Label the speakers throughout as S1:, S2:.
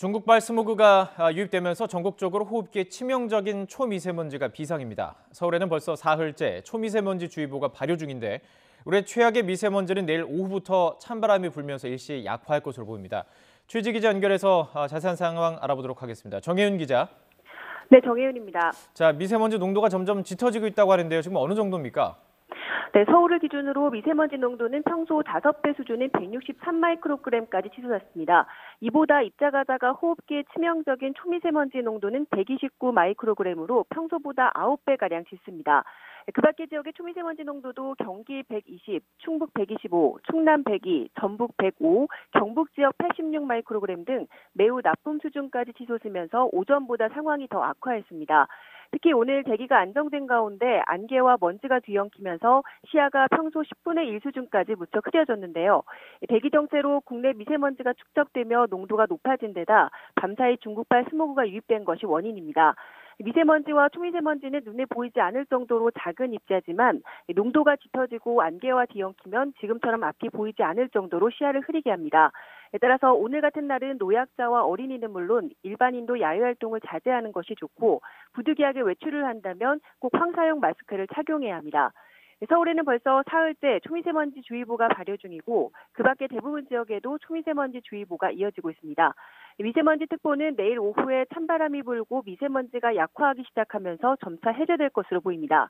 S1: 중국발 스모그가 유입되면서 전국적으로 호흡기에 치명적인 초미세먼지가 비상입니다. 서울에는 벌써 사흘째 초미세먼지주의보가 발효 중인데 올해 최악의 미세먼지는 내일 오후부터 찬바람이 불면서 일시 약화할 것으로 보입니다. 최지 기자 연결해서 자세한 상황 알아보도록 하겠습니다. 정혜윤 기자.
S2: 네, 정혜윤입니다.
S1: 자, 미세먼지 농도가 점점 짙어지고 있다고 하는데요. 지금 어느 정도입니까?
S2: 네, 서울을 기준으로 미세먼지 농도는 평소 5배 수준인 163마이크로그램까지 치솟았습니다. 이보다 입자가다가 호흡기에 치명적인 초미세먼지 농도는 129마이크로그램으로 평소보다 9배가량 짙습니다. 그 밖의 지역의 초미세먼지 농도도 경기 120, 충북 125, 충남 102, 전북 105, 경북 지역 86마이크로그램 등 매우 나쁨 수준까지 치솟으면서 오전보다 상황이 더 악화했습니다. 특히 오늘 대기가 안정된 가운데 안개와 먼지가 뒤엉키면서 시야가 평소 10분의 1 수준까지 무척 흐려졌는데요. 대기 정체로 국내 미세먼지가 축적되며 농도가 높아진 데다 밤사이 중국발 스모그가 유입된 것이 원인입니다. 미세먼지와 초미세먼지는 눈에 보이지 않을 정도로 작은 입자지만 농도가 짙어지고 안개와 뒤엉키면 지금처럼 앞이 보이지 않을 정도로 시야를 흐리게 합니다. 따라서 오늘 같은 날은 노약자와 어린이는 물론 일반인도 야외활동을 자제하는 것이 좋고 부득이하게 외출을 한다면 꼭 황사용 마스크를 착용해야 합니다. 서울에는 벌써 사흘째 초미세먼지 주의보가 발효 중이고 그 밖의 대부분 지역에도 초미세먼지 주의보가 이어지고 있습니다. 미세먼지 특보는 내일 오후에 찬바람이 불고 미세먼지가 약화하기 시작하면서 점차 해제될 것으로 보입니다.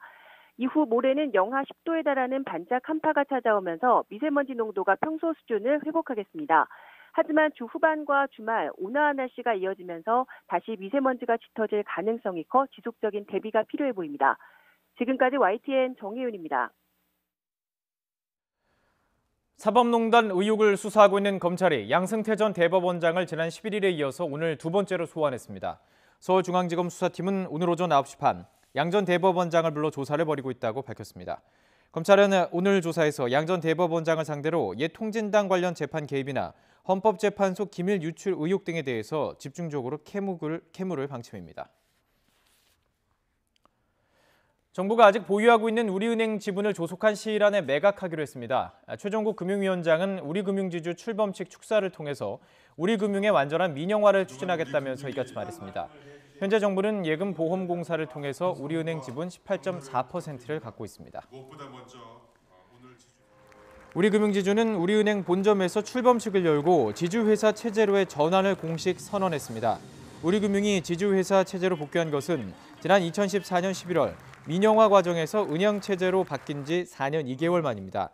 S2: 이후 모레는 영하 10도에 달하는 반짝 한파가 찾아오면서 미세먼지 농도가 평소 수준을 회복하겠습니다. 하지만 주 후반과 주말 온화한 날씨가 이어지면서 다시 미세먼지가 짙어질 가능성이 커 지속적인 대비가 필요해 보입니다. 지금까지 YTN 정혜윤입니다.
S1: 사법농단 의혹을 수사하고 있는 검찰이 양승태 전 대법원장을 지난 11일에 이어서 오늘 두 번째로 소환했습니다. 서울중앙지검 수사팀은 오늘 오전 9시 반 양 전 대법원장을 불러 조사를 벌이고 있다고 밝혔습니다. 검찰은 오늘 조사에서 양 전 대법원장을 상대로 옛 통진당 관련 재판 개입이나 헌법재판소 기밀 유출 의혹 등에 대해서 집중적으로 캐물을 방침입니다. 정부가 아직 보유하고 있는 우리은행 지분을 조속한 시일 안에 매각하기로 했습니다. 최종국 금융위원장은 우리금융지주 출범식 축사를 통해서 우리금융의 완전한 민영화를 추진하겠다면서 이같이 말했습니다. 현재 정부는 예금보험공사를 통해서 우리은행 지분 18.4%를 갖고 있습니다. 우리금융지주는 우리은행 본점에서 출범식을 열고 지주회사 체제로의 전환을 공식 선언했습니다. 우리금융이 지주회사 체제로 복귀한 것은 지난 2014년 11월 민영화 과정에서 은행체제로 바뀐 지 4년 2개월 만입니다.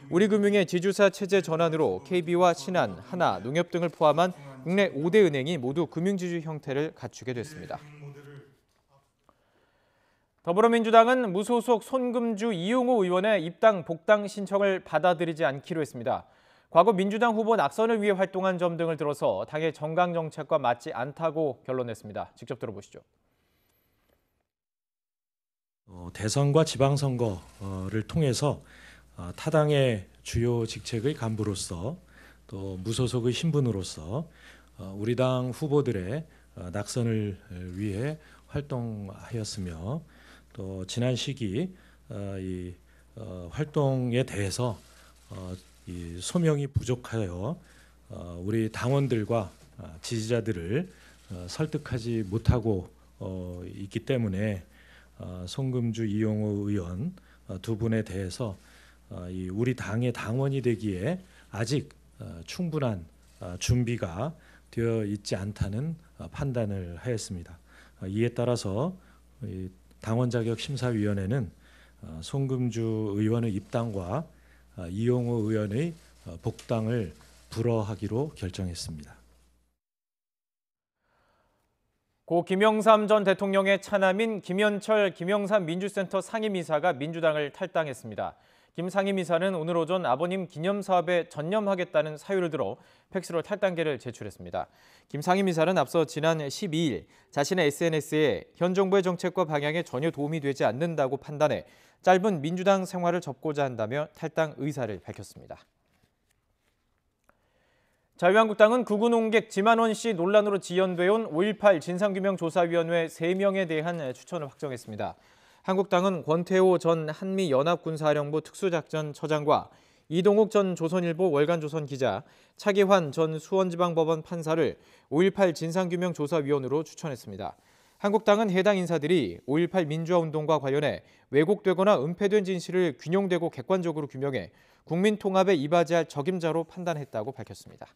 S1: 우리금융의 지주사 체제 전환으로 KB와 신한, 하나, 농협 등을 포함한 국내 5대 은행이 모두 금융지주 형태를 갖추게 됐습니다. 더불어민주당은 무소속 손금주 이용호 의원의 입당 복당 신청을 받아들이지 않기로 했습니다. 과거 민주당 후보 낙선을 위해 활동한 점 등을 들어서 당의 정강 정책과 맞지 않다고 결론냈습니다. 직접 들어보시죠.
S3: 대선과 지방선거를 통해서 타당의 주요 직책의 간부로서 또 무소속의 신분으로서 우리 당 후보들의 낙선을 위해 활동하였으며 또 지난 시기 이 활동에 대해서 이 소명이 부족하여 우리 당원들과 지지자들을 설득하지 못하고 있기 때문에 손금주 이용호 의원 두 분에 대해서 우리 당의 당원이 되기에 아직 충분한 준비가 되어 있지 않다는 판단을 하였습니다. 이에 따라서 당원자격심사위원회는 손금주 의원의 입당과 이용호 의원의 복당을 불허하기로 결정했습니다.
S1: 고 김영삼 전 대통령의 차남인 김현철 김영삼 민주센터 상임이사가 민주당을 탈당했습니다. 김 상임이사는 오늘 오전 아버님 기념 사업에 전념하겠다는 사유를 들어 팩스로 탈당계를 제출했습니다. 김 상임이사는 앞서 지난 12일 자신의 SNS에 현 정부의 정책과 방향에 전혀 도움이 되지 않는다고 판단해 짧은 민주당 생활을 접고자 한다며 탈당 의사를 밝혔습니다. 자유한국당은 구구 농객 지만원 씨 논란으로 지연돼온 5.18 진상규명조사위원회 3명에 대한 추천을 확정했습니다. 한국당은 권태호 전 한미연합군사령부 특수작전처장과 이동욱 전 조선일보 월간조선 기자, 차기환 전 수원지방법원 판사를 5.18 진상규명조사위원으로 추천했습니다. 한국당은 해당 인사들이 5.18 민주화운동과 관련해 왜곡되거나 은폐된 진실을 균형되고 객관적으로 규명해 국민 통합에 이바지할 적임자로 판단했다고 밝혔습니다.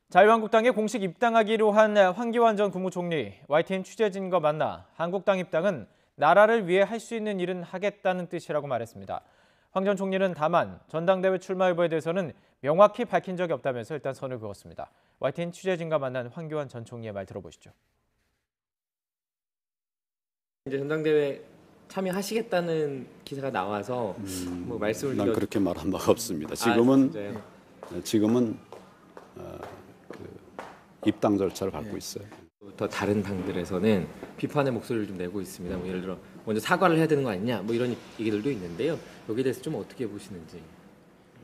S1: 자유한국당에 공식 입당하기로 한 황교안 전 국무총리, YTN 취재진과 만나 한국당 입당은 나라를 위해 할 수 있는 일은 하겠다는 뜻이라고 말했습니다. 황 전 총리는 다만 전당대회 출마 여부에 대해서는 명확히 밝힌 적이 없다면서 일단 선을 그었습니다. YTN 취재진과 만난 황교안 전 총리의 말 들어보시죠.
S4: 이제 전당대회 참여하시겠다는 기사가 나와서 뭐 말씀을
S5: 난 그렇게 말한 바가 없습니다. 지금은 입당 절차를 밟고 있어요.
S4: 더 다른 당들에서는 비판의 목소리를 좀 내고 있습니다. 뭐 예를 들어 먼저 사과를 해야 되는 거 아니냐, 뭐 이런 얘기들도 있는데요. 여기에 대해서 좀 어떻게 보시는지.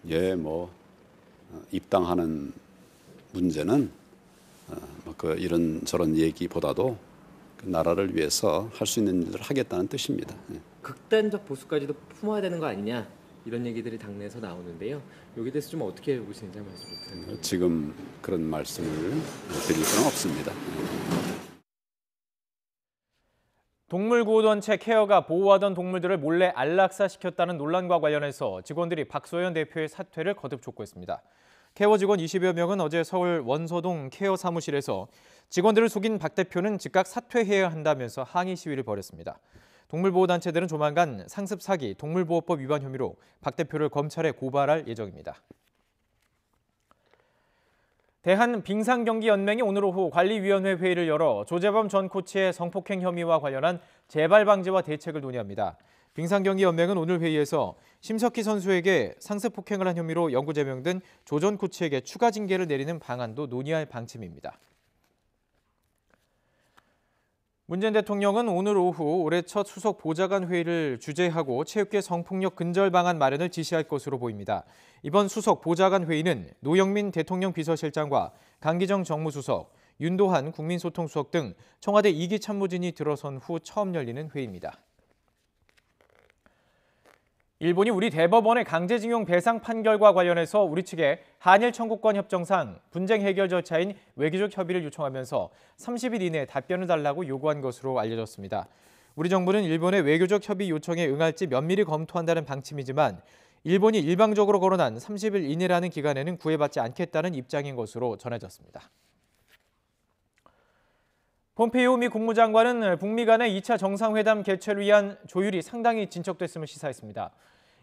S5: 예, 뭐 입당하는 문제는 이런 저런 얘기보다도 그 나라를 위해서 할 수 있는 일을 하겠다는 뜻입니다. 예.
S4: 극단적 보수까지도 품어야 되는 거 아니냐, 이런 얘기들이 당내에서 나오는데요. 여기에 대해서 좀 어떻게 보시는지 한 말씀 부탁드립니다.
S5: 지금 그런 말씀을 드릴 건 없습니다.
S1: 동물구호단체 케어가 보호하던 동물들을 몰래 안락사시켰다는 논란과 관련해서 직원들이 박소연 대표의 사퇴를 거듭 촉구했습니다. 케어 직원 20여 명은 어제 서울 원서동 케어 사무실에서 직원들을 속인 박 대표는 즉각 사퇴해야 한다면서 항의 시위를 벌였습니다. 동물보호단체들은 조만간 상습 사기, 동물보호법 위반 혐의로 박 대표를 검찰에 고발할 예정입니다. 대한빙상경기연맹이 오늘 오후 관리위원회 회의를 열어 조재범 전 코치의 성폭행 혐의와 관련한 재발 방지와 대책을 논의합니다. 빙상경기연맹은 오늘 회의에서 심석희 선수에게 상습 폭행을 한 혐의로 영구 제명된 조 전 코치에게 추가 징계를 내리는 방안도 논의할 방침입니다. 문재인 대통령은 오늘 오후 올해 첫 수석 보좌관 회의를 주재하고 체육계 성폭력 근절 방안 마련을 지시할 것으로 보입니다. 이번 수석 보좌관 회의는 노영민 대통령 비서실장과 강기정 정무수석, 윤도한 국민소통수석 등 청와대 2기 참모진이 들어선 후 처음 열리는 회의입니다. 일본이 우리 대법원의 강제징용 배상 판결과 관련해서 우리 측에 한일 청구권 협정상 분쟁 해결 절차인 외교적 협의를 요청하면서 30일 이내에 답변을 달라고 요구한 것으로 알려졌습니다. 우리 정부는 일본의 외교적 협의 요청에 응할지 면밀히 검토한다는 방침이지만 일본이 일방적으로 거론한 30일 이내라는 기간에는 구애받지 않겠다는 입장인 것으로 전해졌습니다. 폼페이오 미 국무장관은 북미 간의 2차 정상회담 개최를 위한 조율이 상당히 진척됐음을 시사했습니다.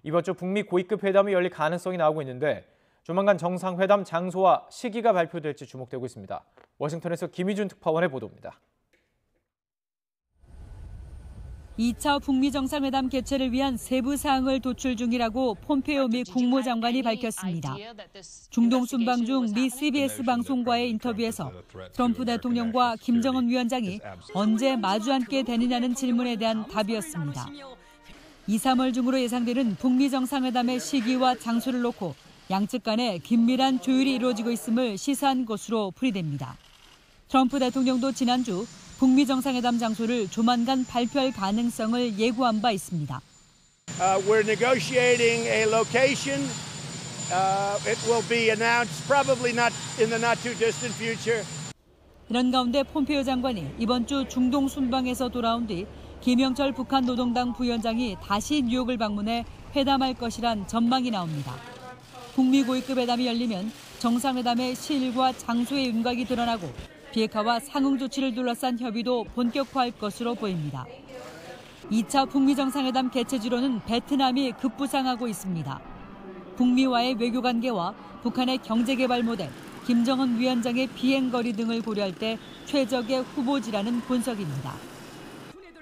S1: 이번 주 북미 고위급 회담이 열릴 가능성이 나오고 있는데 조만간 정상회담 장소와 시기가 발표될지 주목되고 있습니다. 워싱턴에서 김희준 특파원의 보도입니다.
S6: 2차 북미 정상회담 개최를 위한 세부 사항을 도출 중이라고 폼페이오 미 국무장관이 밝혔습니다. 중동 순방 중 미 CBS 방송과의 인터뷰에서 트럼프 대통령과 김정은 위원장이 언제 마주 앉게 되느냐는 질문에 대한 답이었습니다. 2, 3월 중으로 예상되는 북미 정상회담의 시기와 장소를 놓고 양측 간에 긴밀한 조율이 이루어지고 있음을 시사한 것으로 풀이됩니다. 트럼프 대통령도 지난주 북미 정상회담 장소를 조만간 발표할 가능성을 예고한 바 있습니다.
S7: We're negotiating a location. It will be announced probably not in the not too distant future.
S6: 이런 가운데 폼페이오 장관이 이번 주 중동 순방에서 돌아온 뒤 김영철 북한 노동당 부위원장이 다시 뉴욕을 방문해 회담할 것이란 전망이 나옵니다. 북미 고위급 회담이 열리면 정상회담의 시일과 장소의 윤곽이 드러나고 비핵화와 상응 조치를 둘러싼 협의도 본격화할 것으로 보입니다. 2차 북미 정상회담 개최지로는 베트남이 급부상하고 있습니다. 북미와의 외교 관계와 북한의 경제개발 모델, 김정은 위원장의 비행거리 등을 고려할 때 최적의 후보지라는 분석입니다.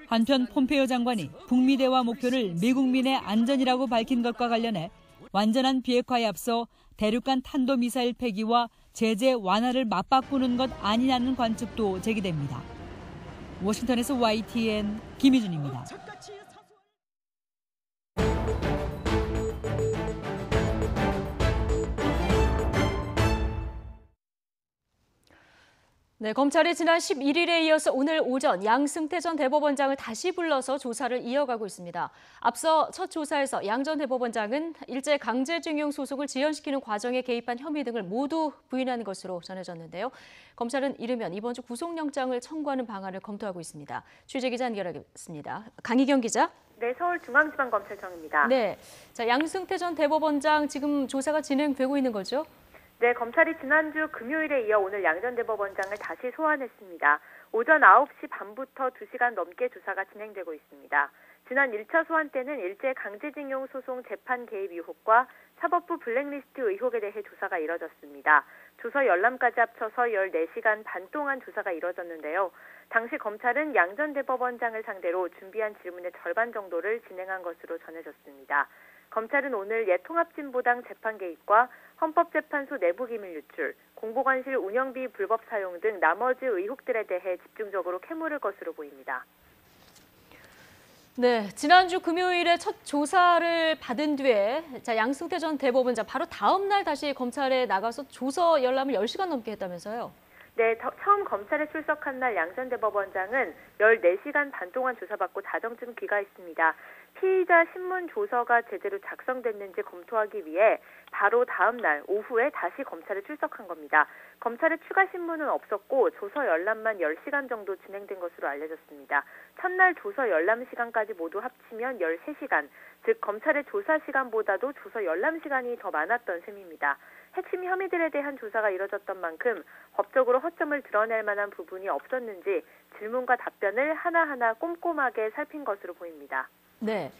S6: 한편 폼페이오 장관이 북미 대화 목표를 미국민의 안전이라고 밝힌 것과 관련해 완전한 비핵화에 앞서 대륙간 탄도미사일 폐기와 제재 완화를 맞바꾸는 것 아니냐는 관측도 제기됩니다. 워싱턴에서 YTN 김희준입니다.
S8: 네, 검찰이 지난 11일에 이어서 오늘 오전 양승태 전 대법원장을 다시 불러서 조사를 이어가고 있습니다. 앞서 첫 조사에서 양 전 대법원장은 일제 강제징용 소송을 지연시키는 과정에 개입한 혐의 등을 모두 부인하는 것으로 전해졌는데요. 검찰은 이르면 이번 주 구속영장을 청구하는 방안을 검토하고 있습니다. 취재기자 연결하겠습니다. 강희경 기자.
S2: 네, 서울중앙지방검찰청입니다.
S8: 네, 자, 양승태 전 대법원장 지금 조사가 진행되고 있는 거죠?
S2: 네, 검찰이 지난주 금요일에 이어 오늘 양 전 대법원장을 다시 소환했습니다. 오전 9시 반부터 2시간 넘게 조사가 진행되고 있습니다. 지난 1차 소환 때는 일제 강제징용 소송 재판 개입 의혹과 사법부 블랙리스트 의혹에 대해 조사가 이뤄졌습니다. 조서 열람까지 합쳐서 14시간 반 동안 조사가 이뤄졌는데요. 당시 검찰은 양 전 대법원장을 상대로 준비한 질문의 절반 정도를 진행한 것으로 전해졌습니다. 검찰은 오늘 예통합진보당 재판 개입과 헌법재판소 내부기밀 유출, 공보관실 운영비 불법 사용 등 나머지 의혹들에 대해 집중적으로 캐물을 것으로 보입니다.
S8: 네, 지난주 금요일에 첫 조사를 받은 뒤에 양승태 전 대법원장 바로 다음 날 다시 검찰에 나가서 조서 열람을 10시간 넘게 했다면서요?
S2: 네, 처음 검찰에 출석한 날 양 전 대법원장은 14시간 반 동안 조사받고 자정쯤 귀가했습니다. 피의자 신문 조서가 제대로 작성됐는지 검토하기 위해 바로 다음 날 오후에 다시 검찰에 출석한 겁니다. 검찰의 추가 신문은 없었고 조서 열람만 10시간 정도 진행된 것으로 알려졌습니다. 첫날 조서 열람 시간까지 모두 합치면 13시간, 즉 검찰의 조사 시간보다도 조서 열람 시간이 더 많았던 셈입니다. 핵심 혐의들에 대한 조사가 이뤄졌던 만큼 법적으로 허점을 드러낼 만한 부분이 없었는지 질문과 답변을 하나하나 꼼꼼하게 살핀 것으로 보입니다.
S8: 네.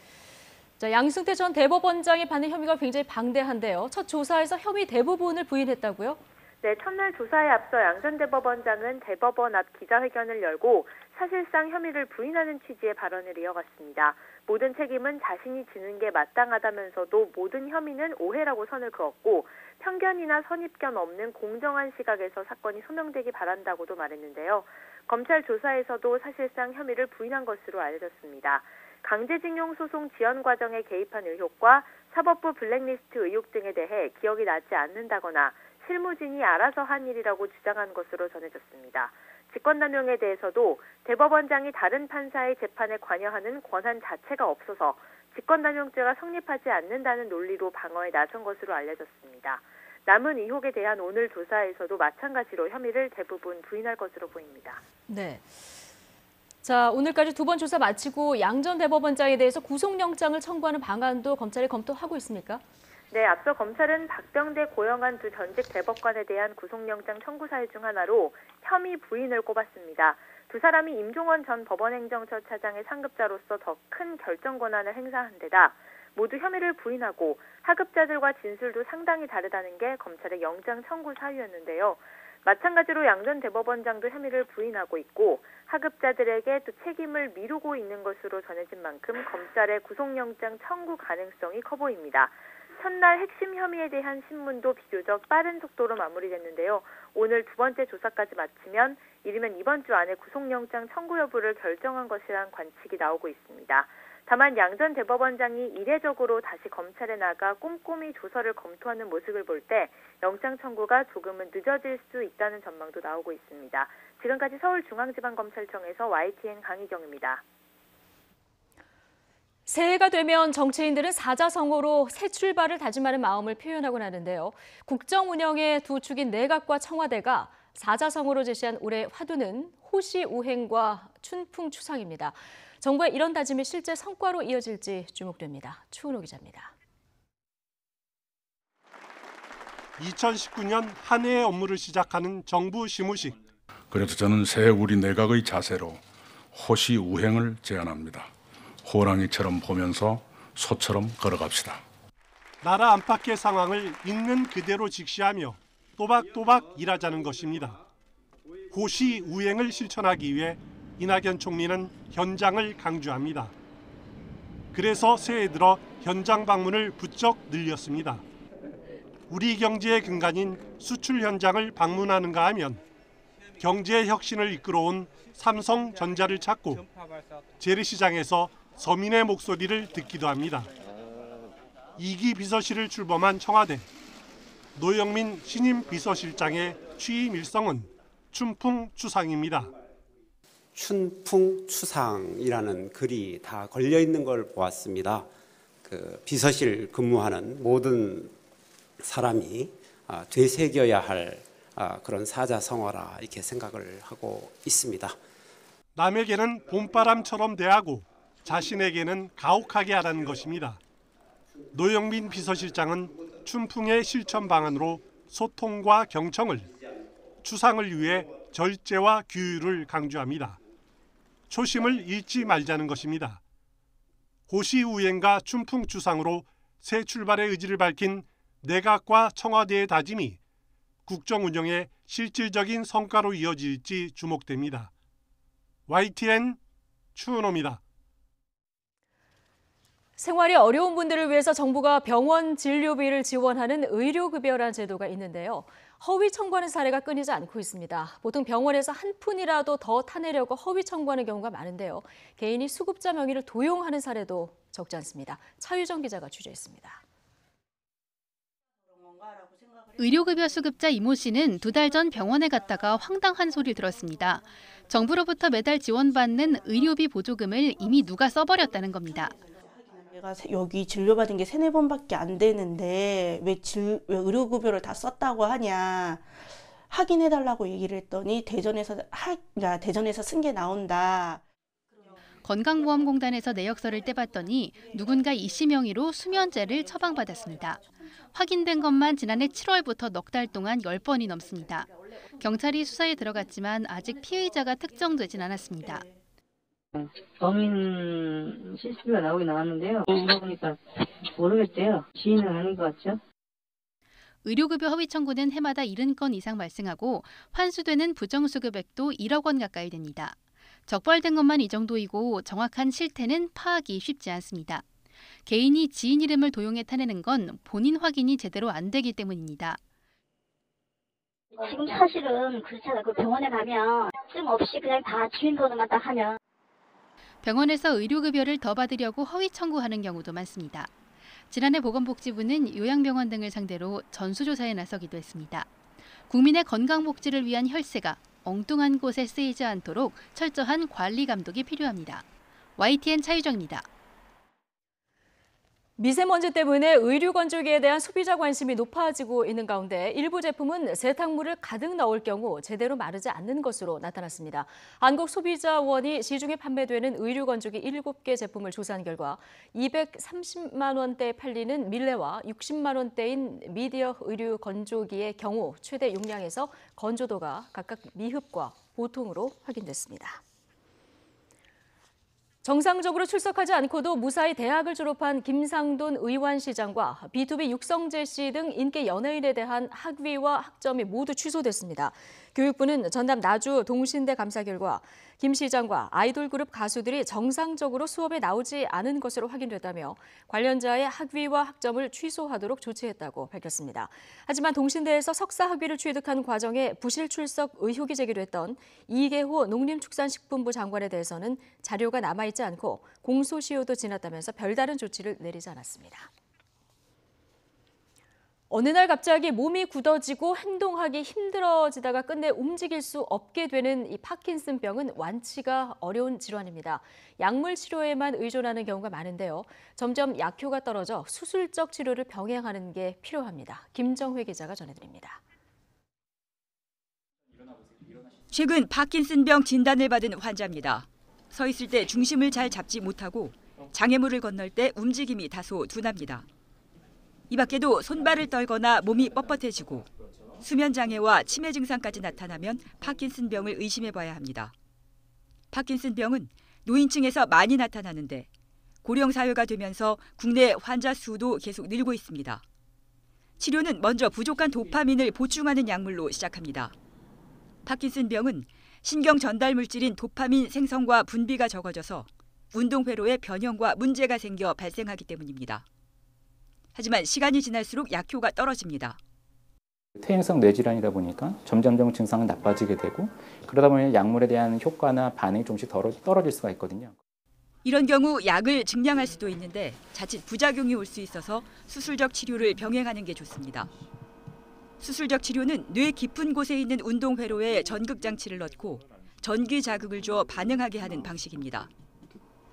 S8: 자, 양승태 전 대법원장이 받는 혐의가 굉장히 방대한데요. 첫 조사에서 혐의 대부분을 부인했다고요?
S2: 네, 첫날 조사에 앞서 양 전 대법원장은 대법원 앞 기자회견을 열고 사실상 혐의를 부인하는 취지의 발언을 이어갔습니다. 모든 책임은 자신이 지는 게 마땅하다면서도 모든 혐의는 오해라고 선을 그었고 편견이나 선입견 없는 공정한 시각에서 사건이 소명되기 바란다고도 말했는데요. 검찰 조사에서도 사실상 혐의를 부인한 것으로 알려졌습니다. 강제징용 소송 지연 과정에 개입한 의혹과 사법부 블랙리스트 의혹 등에 대해 기억이 나지 않는다거나 실무진이 알아서 한 일이라고 주장한 것으로 전해졌습니다. 직권남용에 대해서도 대법원장이 다른 판사의 재판에 관여하는 권한 자체가 없어서 직권남용죄가 성립하지 않는다는 논리로 방어에 나선 것으로 알려졌습니다. 남은 의혹에 대한 오늘 조사에서도 마찬가지로 혐의를 대부분 부인할 것으로 보입니다.
S8: 네. 자, 오늘까지 두 번 조사 마치고 양 전 대법원장에 대해서 구속영장을 청구하는 방안도 검찰이 검토하고 있습니까?
S2: 네, 앞서 검찰은 박병대, 고영한 두 전직 대법관에 대한 구속영장 청구 사유 중 하나로 혐의 부인을 꼽았습니다. 두 사람이 임종원 전 법원행정처 차장의 상급자로서 더 큰 결정 권한을 행사한 데다 모두 혐의를 부인하고 하급자들과 진술도 상당히 다르다는 게 검찰의 영장 청구 사유였는데요. 마찬가지로 양 전 대법원장도 혐의를 부인하고 있고 하급자들에게 또 책임을 미루고 있는 것으로 전해진 만큼 검찰의 구속영장 청구 가능성이 커 보입니다. 첫날 핵심 혐의에 대한 신문도 비교적 빠른 속도로 마무리됐는데요. 오늘 두 번째 조사까지 마치면 이르면 이번 주 안에 구속영장 청구 여부를 결정한 것이란 관측이 나오고 있습니다. 다만 양 전 대법원장이 이례적으로 다시 검찰에 나가 꼼꼼히 조서를 검토하는 모습을 볼 때 영장 청구가 조금은 늦어질 수 있다는 전망도 나오고 있습니다. 지금까지 서울중앙지방검찰청에서 YTN 강희경입니다.
S8: 새해가 되면 정치인들은 사자성어로 새 출발을 다짐하는 마음을 표현하곤 하는데요. 국정 운영의 두 축인 내각과 청와대가 사자성어로 제시한 올해 화두는 호시우행과 춘풍추상입니다. 정부의 이런 다짐이 실제 성과로 이어질지 주목됩니다. 추은호 기자입니다.
S9: 2019년 한 해의 업무를 시작하는 정부 시무식.
S10: 그래서 저는 새 우리 내각의 자세로 호시우행을 제안합니다. 호랑이처럼 보면서 소처럼 걸어갑시다.
S9: 나라 안팎의 상황을 있는 그대로 직시하며 또박또박 일하자는 것입니다. 호시우행을 실천하기 위해 이낙연 총리는 현장을 강조합니다. 그래서 새해 들어 현장 방문을 부쩍 늘렸습니다. 우리 경제의 근간인 수출 현장을 방문하는가 하면 경제 혁신을 이끌어온 삼성전자를 찾고 재래시장에서 서민의 목소리를 듣기도 합니다. 2기 비서실을 출범한 청와대, 노영민 신임 비서실장의 취임 일성은 춘풍추상입니다.
S11: 춘풍추상이라는 글이 다 걸려 있는 걸 보았습니다. 그 비서실 근무하는 모든 사람이 되새겨야 할 그런 사자성어라 이렇게 생각을 하고 있습니다.
S9: 남에게는 봄바람처럼 대하고 자신에게는 가혹하게 하라는 것입니다. 노영민 비서실장은 춘풍의 실천 방안으로 소통과 경청을, 추상을 위해 절제와 규율을 강조합니다. 초심을 잃지 말자는 것입니다. 호시우행과 춘풍추상으로 새 출발의 의지를 밝힌 내각과 청와대의 다짐이 국정 운영의 실질적인 성과로 이어질지 주목됩니다. YTN 추은호입니다.
S8: 생활이 어려운 분들을 위해서 정부가 병원 진료비를 지원하는 의료급여라는 제도가 있는데요. 허위 청구하는 사례가 끊이지 않고 있습니다. 보통 병원에서 한 푼이라도 더 타내려고 허위 청구하는 경우가 많은데요. 개인이 수급자 명의를 도용하는 사례도 적지 않습니다. 차유정 기자가 취재했습니다.
S12: 의료급여 수급자 이모 씨는 2달 전 병원에 갔다가 황당한 소리를 들었습니다. 정부로부터 매달 지원받는 의료비 보조금을 이미 누가 써버렸다는 겁니다.
S13: 내가 여기 진료받은 게 3-4번밖에 안 되는데 왜 의료급여를 다 썼다고 하냐. 확인해달라고 얘기를 했더니 대전에서 쓴 게 나온다.
S12: 건강보험공단에서 내역서를 떼봤더니 누군가 이 씨 명의로 수면제를 처방받았습니다. 확인된 것만 지난해 7월부터 넉 달 동안 10번이 넘습니다. 경찰이 수사에 들어갔지만 아직 피의자가 특정되진 않았습니다.
S14: 범인 CCTV가 나오긴 나왔는데요. 물어보니까 모르겠대요. 지인은 아닌 것 같죠.
S12: 의료급여 허위 청구는 해마다 70건 이상 발생하고 환수되는 부정수급액도 1억 원 가까이 됩니다. 적발된 것만 이 정도이고 정확한 실태는 파악이 쉽지 않습니다. 개인이 지인 이름을 도용해 타내는 건 본인 확인이 제대로 안 되기 때문입니다.
S14: 지금 사실은 그렇잖아요. 그 병원에 가면 쓸모없이 그냥 다 지인 번호만 딱 하면.
S12: 병원에서 의료급여를 더 받으려고 허위 청구하는 경우도 많습니다. 지난해 보건복지부는 요양병원 등을 상대로 전수조사에 나서기도 했습니다. 국민의 건강복지를 위한 혈세가 엉뚱한 곳에 쓰이지 않도록 철저한 관리 감독이 필요합니다. YTN 차유정입니다.
S8: 미세먼지 때문에 의류 건조기에 대한 소비자 관심이 높아지고 있는 가운데 일부 제품은 세탁물을 가득 넣을 경우 제대로 마르지 않는 것으로 나타났습니다. 한국소비자원이 시중에 판매되는 의류 건조기 7개 제품을 조사한 결과 230만 원대에 팔리는 밀레와 60만 원대인 미디어 의류 건조기의 경우 최대 용량에서 건조도가 각각 미흡과 보통으로 확인됐습니다. 정상적으로 출석하지 않고도 무사히 대학을 졸업한 김상돈 의완시장과 B2B 육성재 씨 등 인기 연예인에 대한 학위와 학점이 모두 취소됐습니다. 교육부는 전남 나주 동신대 감사 결과 김 시장과 아이돌 그룹 가수들이 정상적으로 수업에 나오지 않은 것으로 확인됐다며 관련자의 학위와 학점을 취소하도록 조치했다고 밝혔습니다. 하지만 동신대에서 석사 학위를 취득한 과정에 부실 출석 의혹이 제기됐던 이계호 농림축산식품부 장관에 대해서는 자료가 남아있지 않고 공소시효도 지났다면서 별다른 조치를 내리지 않았습니다. 어느 날 갑자기 몸이 굳어지고 행동하기 힘들어지다가 끝내 움직일 수 없게 되는 이 파킨슨병은 완치가 어려운 질환입니다. 약물 치료에만 의존하는 경우가 많은데요. 점점 약효가 떨어져 수술적 치료를 병행하는 게 필요합니다. 김정회 기자가 전해드립니다.
S15: 최근 파킨슨병 진단을 받은 환자입니다. 서 있을 때 중심을 잘 잡지 못하고 장애물을 건널 때 움직임이 다소 둔합니다. 이 밖에도 손발을 떨거나 몸이 뻣뻣해지고 수면 장애와 치매 증상까지 나타나면 파킨슨병을 의심해봐야 합니다. 파킨슨병은 노인층에서 많이 나타나는데 고령 사회가 되면서 국내 환자 수도 계속 늘고 있습니다. 치료는 먼저 부족한 도파민을 보충하는 약물로 시작합니다. 파킨슨병은 신경 전달 물질인 도파민 생성과 분비가 적어져서 운동 회로에 변형과 문제가 생겨 발생하기 때문입니다. 하지만 시간이 지날수록 약효가 떨어집니다.
S16: 퇴행성 뇌질환이다 보니까 점점 증상은 나빠지게 되고 그러다 보면 약물에 대한 효과나 반응이 조금씩 떨어질 수가 있거든요.
S15: 이런 경우 약을 증량할 수도 있는데 자칫 부작용이 올 수 있어서 수술적 치료를 병행하는 게 좋습니다. 수술적 치료는 뇌 깊은 곳에 있는 운동회로에 전극장치를 넣고 전기 자극을 줘 반응하게 하는 방식입니다.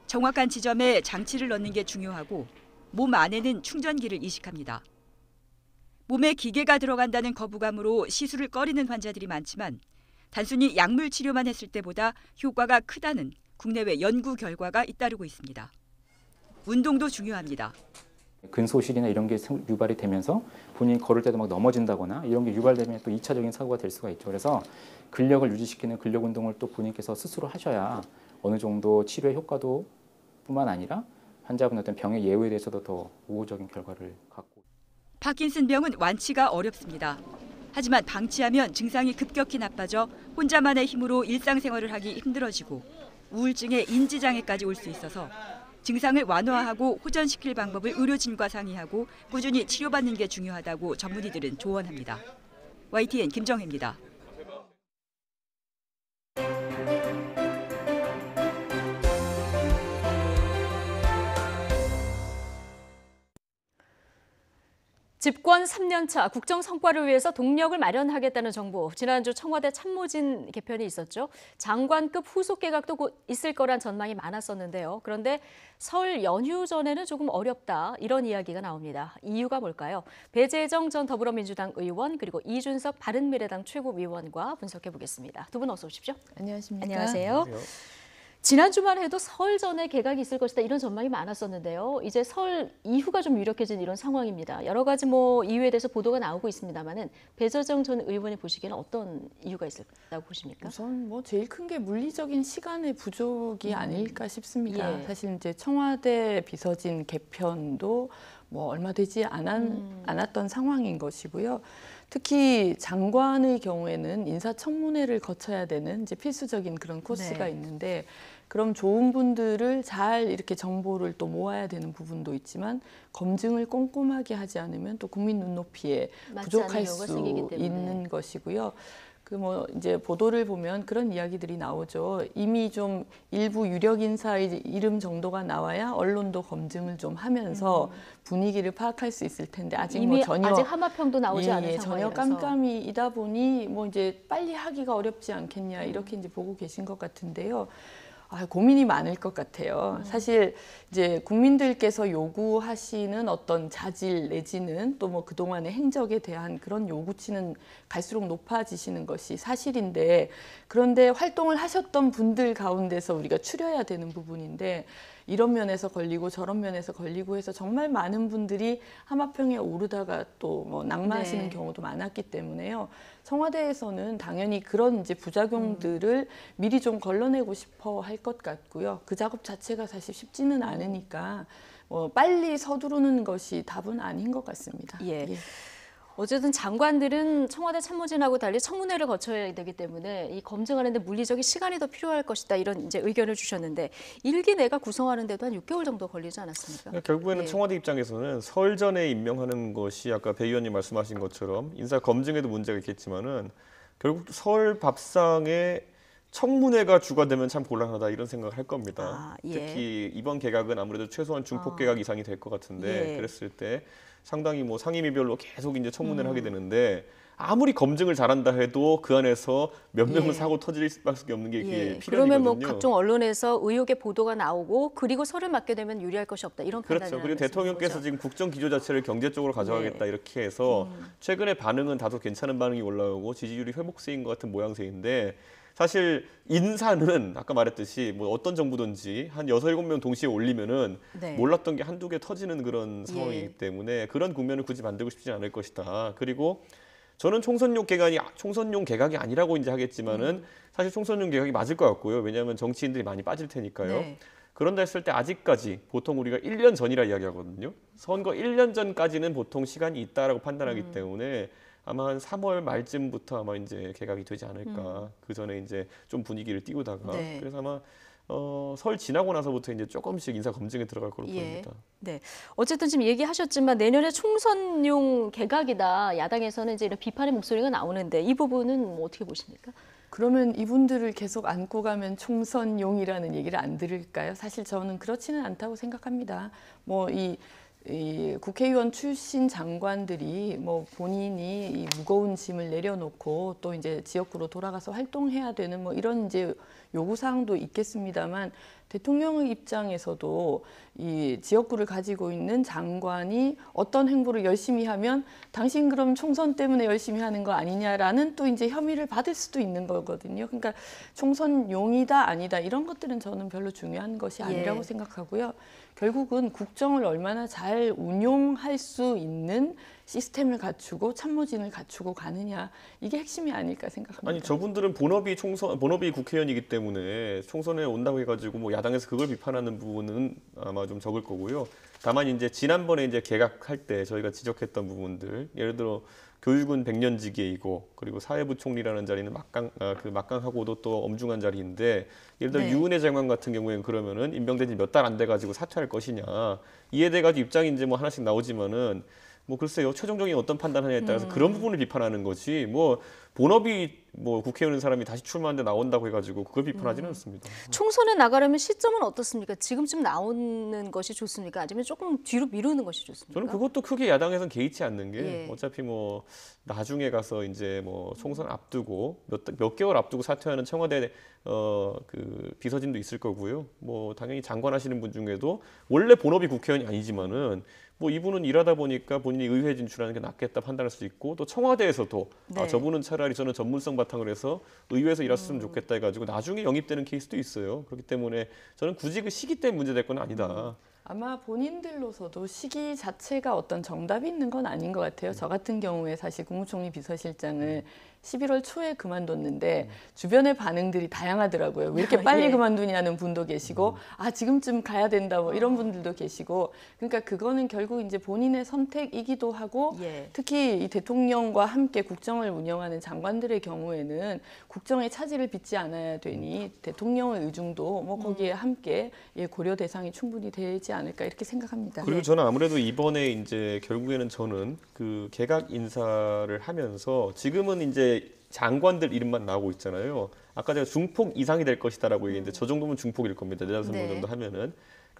S15: 정확한 지점에 장치를 넣는 게 중요하고 몸 안에는 충전기를 이식합니다. 몸에 기계가 들어간다는 거부감으로 시술을 꺼리는 환자들이 많지만 단순히 약물 치료만 했을 때보다 효과가 크다는 국내외 연구 결과가 잇따르고 있습니다. 운동도 중요합니다.
S16: 근소실이나 이런 게 유발이 되면서 본인이 걸을 때도 막 넘어진다거나 이런 게 유발되면 또 2차적인 사고가 될 수가 있죠. 그래서 근력을 유지시키는 근력 운동을 또 본인께서 스스로 하셔야 어느 정도 치료의 효과도 뿐만 아니라 환자분 어떤 병의 예후에 대해서도 더 우호적인 결과를 갖고.
S15: 파킨슨병은 완치가 어렵습니다. 하지만 방치하면 증상이 급격히 나빠져 혼자만의 힘으로 일상생활을 하기 힘들어지고 우울증의 인지장애까지 올 수 있어서 증상을 완화하고 호전시킬 방법을 의료진과 상의하고 꾸준히 치료받는 게 중요하다고 전문의들은 조언합니다. YTN 김정혜입니다.
S8: 집권 3년차 국정 성과를 위해서 동력을 마련하겠다는 정부. 지난주 청와대 참모진 개편이 있었죠. 장관급 후속 개각도 곧 있을 거란 전망이 많았었는데요. 그런데 설 연휴 전에는 조금 어렵다 이런 이야기가 나옵니다. 이유가 뭘까요? 배재정 전 더불어민주당 의원 그리고 이준석 바른미래당 최고위원과 분석해 보겠습니다. 두 분 어서 오십시오.
S17: 안녕하십니까?
S8: 안녕하세요. 지난주만 해도 설 전에 개각이 있을 것이다 이런 전망이 많았었는데요. 이제 설 이후가 좀 유력해진 이런 상황입니다. 여러 가지 이유에 대해서 보도가 나오고 있습니다만은 배재정 전 의원이 보시기에는 어떤 이유가 있을까고 보십니까?
S17: 우선 제일 큰 게 물리적인 시간의 부족이 아닐까 싶습니다.
S8: 예.
S17: 사실 이제 청와대 비서진 개편도 얼마 되지 않았던 상황인 것이고요. 특히 장관의 경우에는 인사청문회를 거쳐야 되는 이제 필수적인 그런 코스가
S8: 네.
S17: 있는데 그럼 좋은 분들을 잘 이렇게 정보를 또 모아야 되는 부분도 있지만 검증을 꼼꼼하게 하지 않으면 또 국민 눈높이에 부족할 수 있는 것이고요. 이제 보도를 보면 그런 이야기들이 나오죠. 이미 좀 일부 유력 인사의 이름 정도가 나와야 언론도 검증을 좀 하면서 분위기를 파악할 수 있을 텐데 아직
S8: 이미
S17: 전혀
S8: 아직 하마평도 나오지 않은
S17: 전혀
S8: 상황이라서
S17: 깜깜이다 보니 이제 빨리 하기가 어렵지 않겠냐 이렇게 이제 보고 계신 것 같은데요. 고민이 많을 것 같아요. 사실 이제 국민들께서 요구하시는 어떤 자질 내지는 또 그동안의 행적에 대한 그런 요구치는 갈수록 높아지시는 것이 사실인데 그런데 활동을 하셨던 분들 가운데서 우리가 추려야 되는 부분인데 이런 면에서 걸리고 저런 면에서 걸리고 해서 정말 많은 분들이 하마평에 오르다가 또 낙마하시는 경우도 많았기 때문에요. 청와대에서는 당연히 그런 이제 부작용들을 미리 좀 걸러내고 싶어 할 것 같고요. 그 작업 자체가 사실 쉽지는 않으니까 빨리 서두르는 것이 답은 아닌 것 같습니다.
S8: 예. 어쨌든 장관들은 청와대 참모진하고 달리 청문회를 거쳐야 되기 때문에 이 검증하는데 물리적인 시간이 더 필요할 것이다 이런 이제 의견을 주셨는데 일기 내각 구성하는데도 한 6개월 정도 걸리지 않았습니까?
S18: 결국에는 청와대 입장에서는 설 전에 임명하는 것이 아까 배 의원님 말씀하신 것처럼 인사 검증에도 문제가 있겠지만은 결국 설 밥상에 청문회가 주가되면 참 곤란하다 이런 생각을 할 겁니다. 특히 이번 개각은 아무래도 최소한 중폭 개각 이상이 될 것 같은데 그랬을 때 상당히 상임위별로 계속 이제 청문회를 하게 되는데 아무리 검증을 잘한다 해도 그 안에서 몇 명은 사고 터질 수밖에 없는 게 그게 필연이거든요.
S8: 그러면 각종 언론에서 의혹의 보도가 나오고 그리고 설을 맡게 되면 유리할 것이 없다 이런 판단이
S18: 그렇죠. 그리고 대통령께서 거죠. 지금 국정 기조 자체를 경제 쪽으로 가져가겠다 이렇게 해서 최근에 반응은 다소 괜찮은 반응이 올라오고 지지율이 회복세인 것 같은 모양새인데 사실 인사는 아까 말했듯이 어떤 정부든지 한 6, 7명 동시에 올리면은 몰랐던 게 한두 개 터지는 그런 상황이기 때문에 그런 국면을 굳이 만들고 싶지 않을 것이다. 그리고 저는 총선용 개각이 아니라고 이제 하겠지만은 사실 총선용 개각이 맞을 것 같고요. 왜냐하면 정치인들이 많이 빠질 테니까요. 그런다 했을 때 아직까지 보통 우리가 1년 전이라 이야기하거든요. 선거 1년 전까지는 보통 시간이 있다라고 판단하기 때문에 아마 한 3월 말쯤부터 아마 이제 개각이 되지 않을까. 그 전에 이제 좀 분위기를 띄우다가 그래서 아마 설 지나고 나서부터 이제 조금씩 인사 검증에 들어갈 걸로 보입니다.
S8: 네, 어쨌든 지금 얘기하셨지만 내년에 총선용 개각이다. 야당에서는 이제 이런 비판의 목소리가 나오는데 이 부분은 어떻게 보십니까?
S17: 그러면 이분들을 계속 안고 가면 총선용이라는 얘기를 안 들을까요? 사실 저는 그렇지는 않다고 생각합니다. 이 이 국회의원 출신 장관들이 뭐 본인이 이 무거운 짐을 내려놓고 또 이제 지역구로 돌아가서 활동해야 되는 뭐 이런 이제 요구사항도 있겠습니다만 대통령의 입장에서도 이 지역구를 가지고 있는 장관이 어떤 행보를 열심히 하면 당신 그럼 총선 때문에 열심히 하는 거 아니냐라는 또 이제 혐의를 받을 수도 있는 거거든요. 그러니까 총선용이다 아니다 이런 것들은 저는 별로 중요한 것이 아니라고 생각하고요. 결국은 국정을 얼마나 잘 운용할 수 있는 시스템을 갖추고 참모진을 갖추고 가느냐 이게 핵심이 아닐까 생각합니다.
S18: 아니 저분들은 본업이 국회의원이기 때문에 총선에 온다고 해가지고 뭐 야당에서 그걸 비판하는 부분은 아마 좀 적을 거고요. 다만 이제 지난번에 이제 개각할 때 저희가 지적했던 부분들, 예를 들어 교육은 100년지기이고 그리고 사회부총리라는 자리는 막강하고도 또 엄중한 자리인데 예를 들어 유은혜 장관 같은 경우에는 그러면은 임명된 지 몇 달 안 돼 가지고 사퇴할 것이냐 이에 대해 가지고 입장이 이제 뭐 하나씩 나오지만은 뭐 글쎄요 최종적인 어떤 판단하냐에 따라서 그런 부분을 비판하는 거지 뭐 본업이 뭐 국회의원 사람이 다시 출마하는데 나온다고 해가지고 그걸 비판하지는 않습니다.
S8: 총선에 나가려면 시점은 어떻습니까? 지금쯤 나오는 것이 좋습니까? 아니면 조금 뒤로 미루는 것이 좋습니까?
S18: 저는 그것도 크게 야당에서는 개의치 않는 게 어차피 뭐 나중에 가서 이제 뭐 총선 앞두고 몇 개월 앞두고 사퇴하는 청와대 그 비서진도 있을 거고요. 뭐 당연히 장관 하시는 분 중에도 원래 본업이 국회의원이 아니지만은 뭐 이분은 일하다 보니까 본인이 의회 진출하는 게 낫겠다 판단할 수 있고 또 청와대에서도 저분은 차라리 저는 전문성 바탕으로 해서 의회에서 일했으면 좋겠다 해가지고 나중에 영입되는 케이스도 있어요. 그렇기 때문에 저는 굳이 그 시기 때문에 문제될 건 아니다.
S17: 아마 본인들로서도 시기 자체가 어떤 정답이 있는 건 아닌 것 같아요. 저 같은 경우에 사실 국무총리 비서실장을 11월 초에 그만뒀는데 주변의 반응들이 다양하더라고요. 왜 이렇게 빨리 그만두냐는 분도 계시고 아 지금쯤 가야 된다 뭐 이런 분들도 계시고 그러니까 그거는 결국 이제 본인의 선택이기도 하고 특히 이 대통령과 함께 국정을 운영하는 장관들의 경우에는 국정에 차질을 빚지 않아야 되니 대통령의 의중도 뭐 거기에 함께 고려 대상이 충분히 되지 않을까 이렇게 생각합니다.
S18: 그리고 저는 아무래도 이번에 이제 결국에는 저는 그 개각 인사를 하면서 지금은 이제 장관들 이름만 나오고 있잖아요. 아까 제가 중폭 이상이 될 것이다라고 얘기했는데 저 정도면 중폭일 겁니다. 내다섯 명 정도 하면은.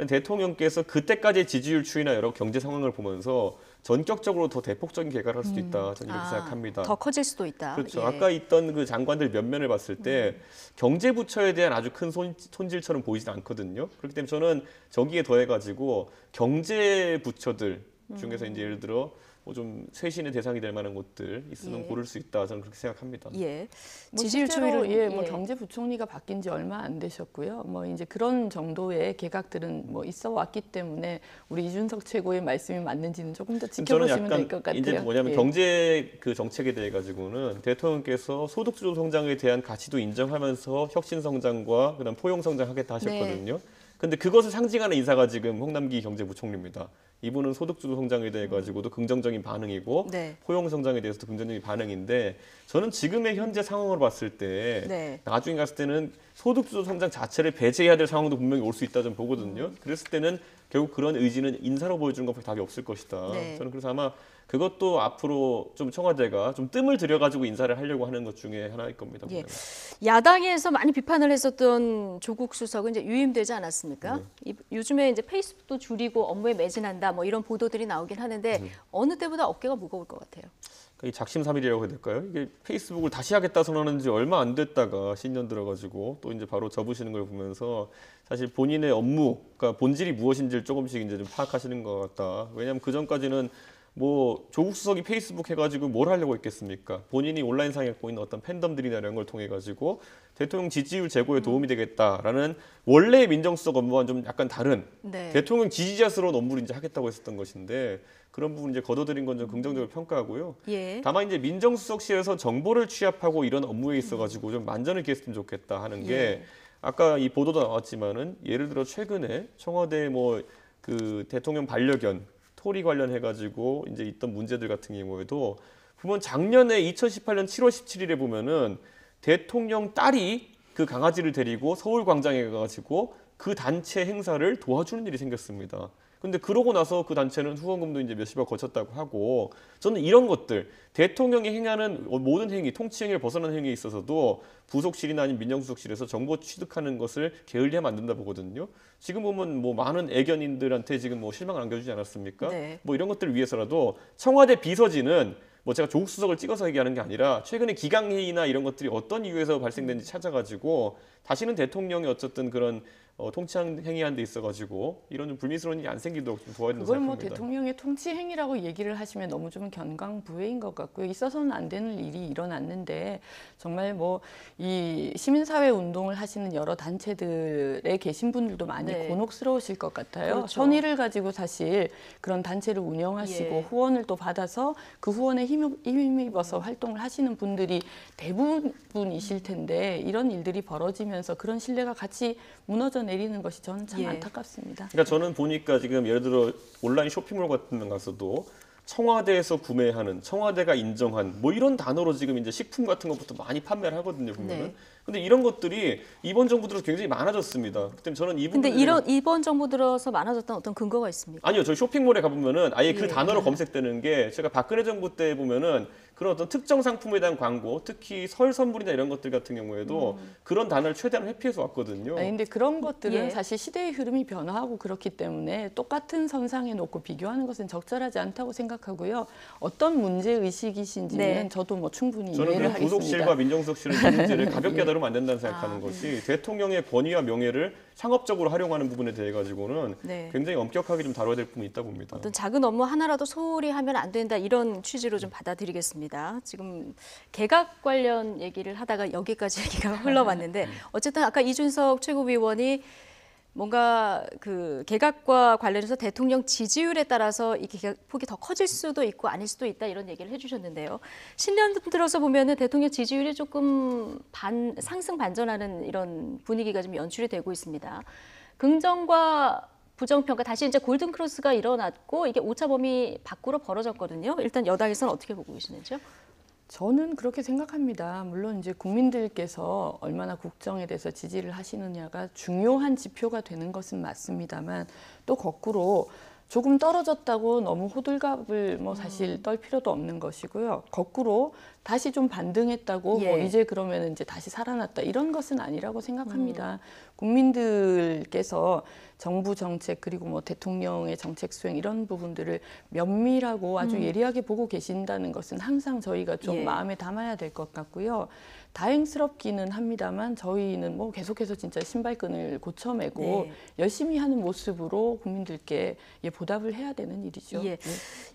S18: 대통령께서 그때까지의 지지율 추이나 여러 경제 상황을 보면서 전격적으로 더 대폭적인 개각을 할 수도 있다. 저는 이렇게 생각합니다.
S8: 더 커질 수도 있다.
S18: 그렇죠. 아까 있던 그 장관들 면면을 봤을 때 경제부처에 대한 아주 큰 손질처럼 보이진 않거든요. 그렇기 때문에 저는 저기에 더해가지고 경제부처들 중에서 이제 예를 들어 뭐 좀 쇄신의 대상이 될 만한 곳들 있으면 고를 수 있다. 저는 그렇게 생각합니다.
S17: 지지율 추이를 뭐 경제부총리가 바뀐 지 얼마 안 되셨고요. 뭐 이제 그런 정도의 개각들은 뭐 있어 왔기 때문에 우리 이준석 최고의 말씀이 맞는지는 조금 더 지켜보시면 될 것 같아요.
S18: 이제 뭐냐면 경제 그 정책에 대해 가지고는 대통령께서 소득주도 성장에 대한 가치도 인정하면서 혁신 성장과 그다음 포용 성장하겠다 하셨거든요. 근데 그것을 상징하는 인사가 지금 홍남기 경제부총리입니다. 이분은 소득주도 성장에 대해 가지고도 긍정적인 반응이고 포용 성장에 대해서도 긍정적인 반응인데 저는 지금의 현재 상황으로 봤을 때 나중에 갔을 때는 소득주도 성장 자체를 배제해야 될 상황도 분명히 올 수 있다 좀 보거든요. 그랬을 때는 결국 그런 의지는 인사로 보여주는 것밖에 답이 없을 것이다. 저는 그래서 아마 그것도 앞으로 좀 청와대가 좀 뜸을 들여가지고 인사를 하려고 하는 것 중에 하나일 겁니다.
S8: 야당에서 많이 비판을 했었던 조국 수석은 이제 유임되지 않았습니까? 요즘에 이제 페이스북도 줄이고 업무에 매진한다 뭐 이런 보도들이 나오긴 하는데 어느 때보다 어깨가 무거울 것 같아요.
S18: 이 작심삼일이라고 해야 될까요? 이게 페이스북을 다시 하겠다 선언한 지 얼마 안 됐다가 신년 들어가지고 또 이제 바로 접으시는 걸 보면서 사실 본인의 업무, 그러니까 본질이 무엇인지를 조금씩 이제 좀 파악하시는 것 같다. 왜냐하면 그 전까지는 뭐 조국 수석이 페이스북 해가지고 뭘 하려고 했겠습니까? 본인이 온라인상에 갖고 있는 어떤 팬덤들이나 이런 걸 통해 가지고 대통령 지지율 제고에 도움이 되겠다라는 원래의 민정수석 업무와는 좀 약간 다른 대통령 지지자스러운 업무를 이제 하겠다고 했었던 것인데 그런 부분 이제 거둬들인 건 좀 긍정적으로 평가하고요. 다만 이제 민정수석실에서 정보를 취합하고 이런 업무에 있어가지고 좀 만전을 기했으면 좋겠다 하는 게 아까 이 보도도 나왔지만은 예를 들어 최근에 청와대 뭐 그 대통령 반려견 토리 관련해가지고 이제 있던 문제들 같은 경우에도 보면 작년에 2018년 7월 17일에 보면은 대통령 딸이 그 강아지를 데리고 서울 광장에 가가지고 그 단체 행사를 도와주는 일이 생겼습니다. 근데 그러고 나서 그 단체는 후원금도 이제 몇십억 거쳤다고 하고, 저는 이런 것들, 대통령이 행하는 모든 행위, 통치 행위를 벗어난 행위에 있어서도 부속실이나 아니면 민정수석실에서 정보 취득하는 것을 게을리하면 안 된다 보거든요. 지금 보면 뭐 많은 애견인들한테 지금 뭐 실망을 안겨주지 않았습니까?
S8: 네.
S18: 뭐 이런 것들을 위해서라도 청와대 비서진은 뭐 제가 조국 수석을 찍어서 얘기하는 게 아니라 최근에 기강회의나 이런 것들이 어떤 이유에서 발생된지 찾아가지고 다시는 대통령이 어쨌든 그런 통치 행위한 데 있어가지고 이런 좀 불미스러운 일이 안 생기도록 좀 도와야 된다고
S17: 그걸 뭐
S18: 생각합니다.
S17: 대통령의 통치 행위라고 얘기를 하시면 너무 좀 견강부회인 것 같고요. 있어서는 안 되는 일이 일어났는데 정말 뭐 이 시민사회 운동을 하시는 여러 단체들에 계신 분들도 많이
S8: 네.
S17: 곤혹스러우실 것 같아요.
S8: 그렇죠.
S17: 선의를 가지고 사실 그런 단체를 운영하시고
S8: 예.
S17: 후원을 또 받아서 그 후원에 힘입어서 활동을 하시는 분들이 대부분이실 텐데 이런 일들이 벌어지면서 그런 신뢰가 같이 무너져 내리는 것이 저는 참
S8: 예.
S17: 안타깝습니다.
S18: 그러니까 저는 보니까 지금 예를 들어 온라인 쇼핑몰 같은 데 가서도 청와대에서 구매하는, 청와대가 인정한 뭐 이런 단어로 지금 이제 식품 같은 것부터 많이 판매를 하거든요, 보면은.
S8: 네.
S18: 근데 이런 것들이 이번 정부 들어서 굉장히 많아졌습니다. 그때 저는
S8: 근데 이번 정부 들어서 많아졌던 어떤 근거가 있습니까?
S18: 아니요, 저희 쇼핑몰에 가보면은 아예 그
S8: 예.
S18: 단어로 검색되는 게 제가 박근혜 정부 때 보면은 그런 어떤 특정 상품에 대한 광고, 특히 설 선물이나 이런 것들 같은 경우에도 그런 단어를 최대한 회피해서 왔거든요.
S17: 아니, 근데 그런 것들은
S8: 예.
S17: 사실 시대의 흐름이 변화하고 그렇기 때문에 똑같은 선상에 놓고 비교하는 것은 적절하지 않다고 생각하고요. 어떤 문제 의식이신지는
S8: 네.
S17: 저도 뭐 충분히
S18: 저는
S17: 이해를
S18: 그
S17: 하겠습니다.
S18: 부속실과 민정수석실은 이 문제를 가볍게
S17: 예.
S18: 다루면 안 된다는 생각하는 것이 대통령의 권위와 명예를 상업적으로 활용하는 부분에 대해 가지고는
S8: 네.
S18: 굉장히 엄격하게 좀 다뤄야 될 부분이 있다 봅니다.
S8: 어떤 작은 업무 하나라도 소홀히 하면 안 된다 이런 취지로 좀 받아들이겠습니다. 지금 개각 관련 얘기를 하다가 여기까지 얘기가 흘러왔는데 어쨌든 아까 이준석 최고위원이 뭔가 그 개각과 관련해서 대통령 지지율에 따라서 이 개각폭이 더 커질 수도 있고 아닐 수도 있다 이런 얘기를 해주셨는데요. 신년 들어서 보면은 대통령 지지율이 조금 상승 반전하는 이런 분위기가 좀 연출이 되고 있습니다. 긍정과 부정평가 다시 이제 골든 크로스가 일어났고 이게 오차 범위 밖으로 벌어졌거든요. 일단 여당에서는 어떻게 보고 계시는지요?
S17: 저는 그렇게 생각합니다. 물론 이제 국민들께서 얼마나 국정에 대해서 지지를 하시느냐가 중요한 지표가 되는 것은 맞습니다만 또 거꾸로 조금 떨어졌다고 너무 호들갑을 뭐 사실 떨 필요도 없는 것이고요. 거꾸로 다시 좀 반등했다고
S8: 예.
S17: 뭐 이제 그러면 이제 다시 살아났다 이런 것은 아니라고 생각합니다. 국민들께서 정부 정책 그리고 뭐 대통령의 정책 수행 이런 부분들을 면밀하고 아주 예리하게 보고 계신다는 것은 항상 저희가 좀
S8: 예.
S17: 마음에 담아야 될 것 같고요. 다행스럽기는 합니다만 저희는 뭐 계속해서 진짜 신발끈을 고쳐매고
S8: 네.
S17: 열심히 하는 모습으로 국민들께 보답을 해야 되는 일이죠.
S8: 예.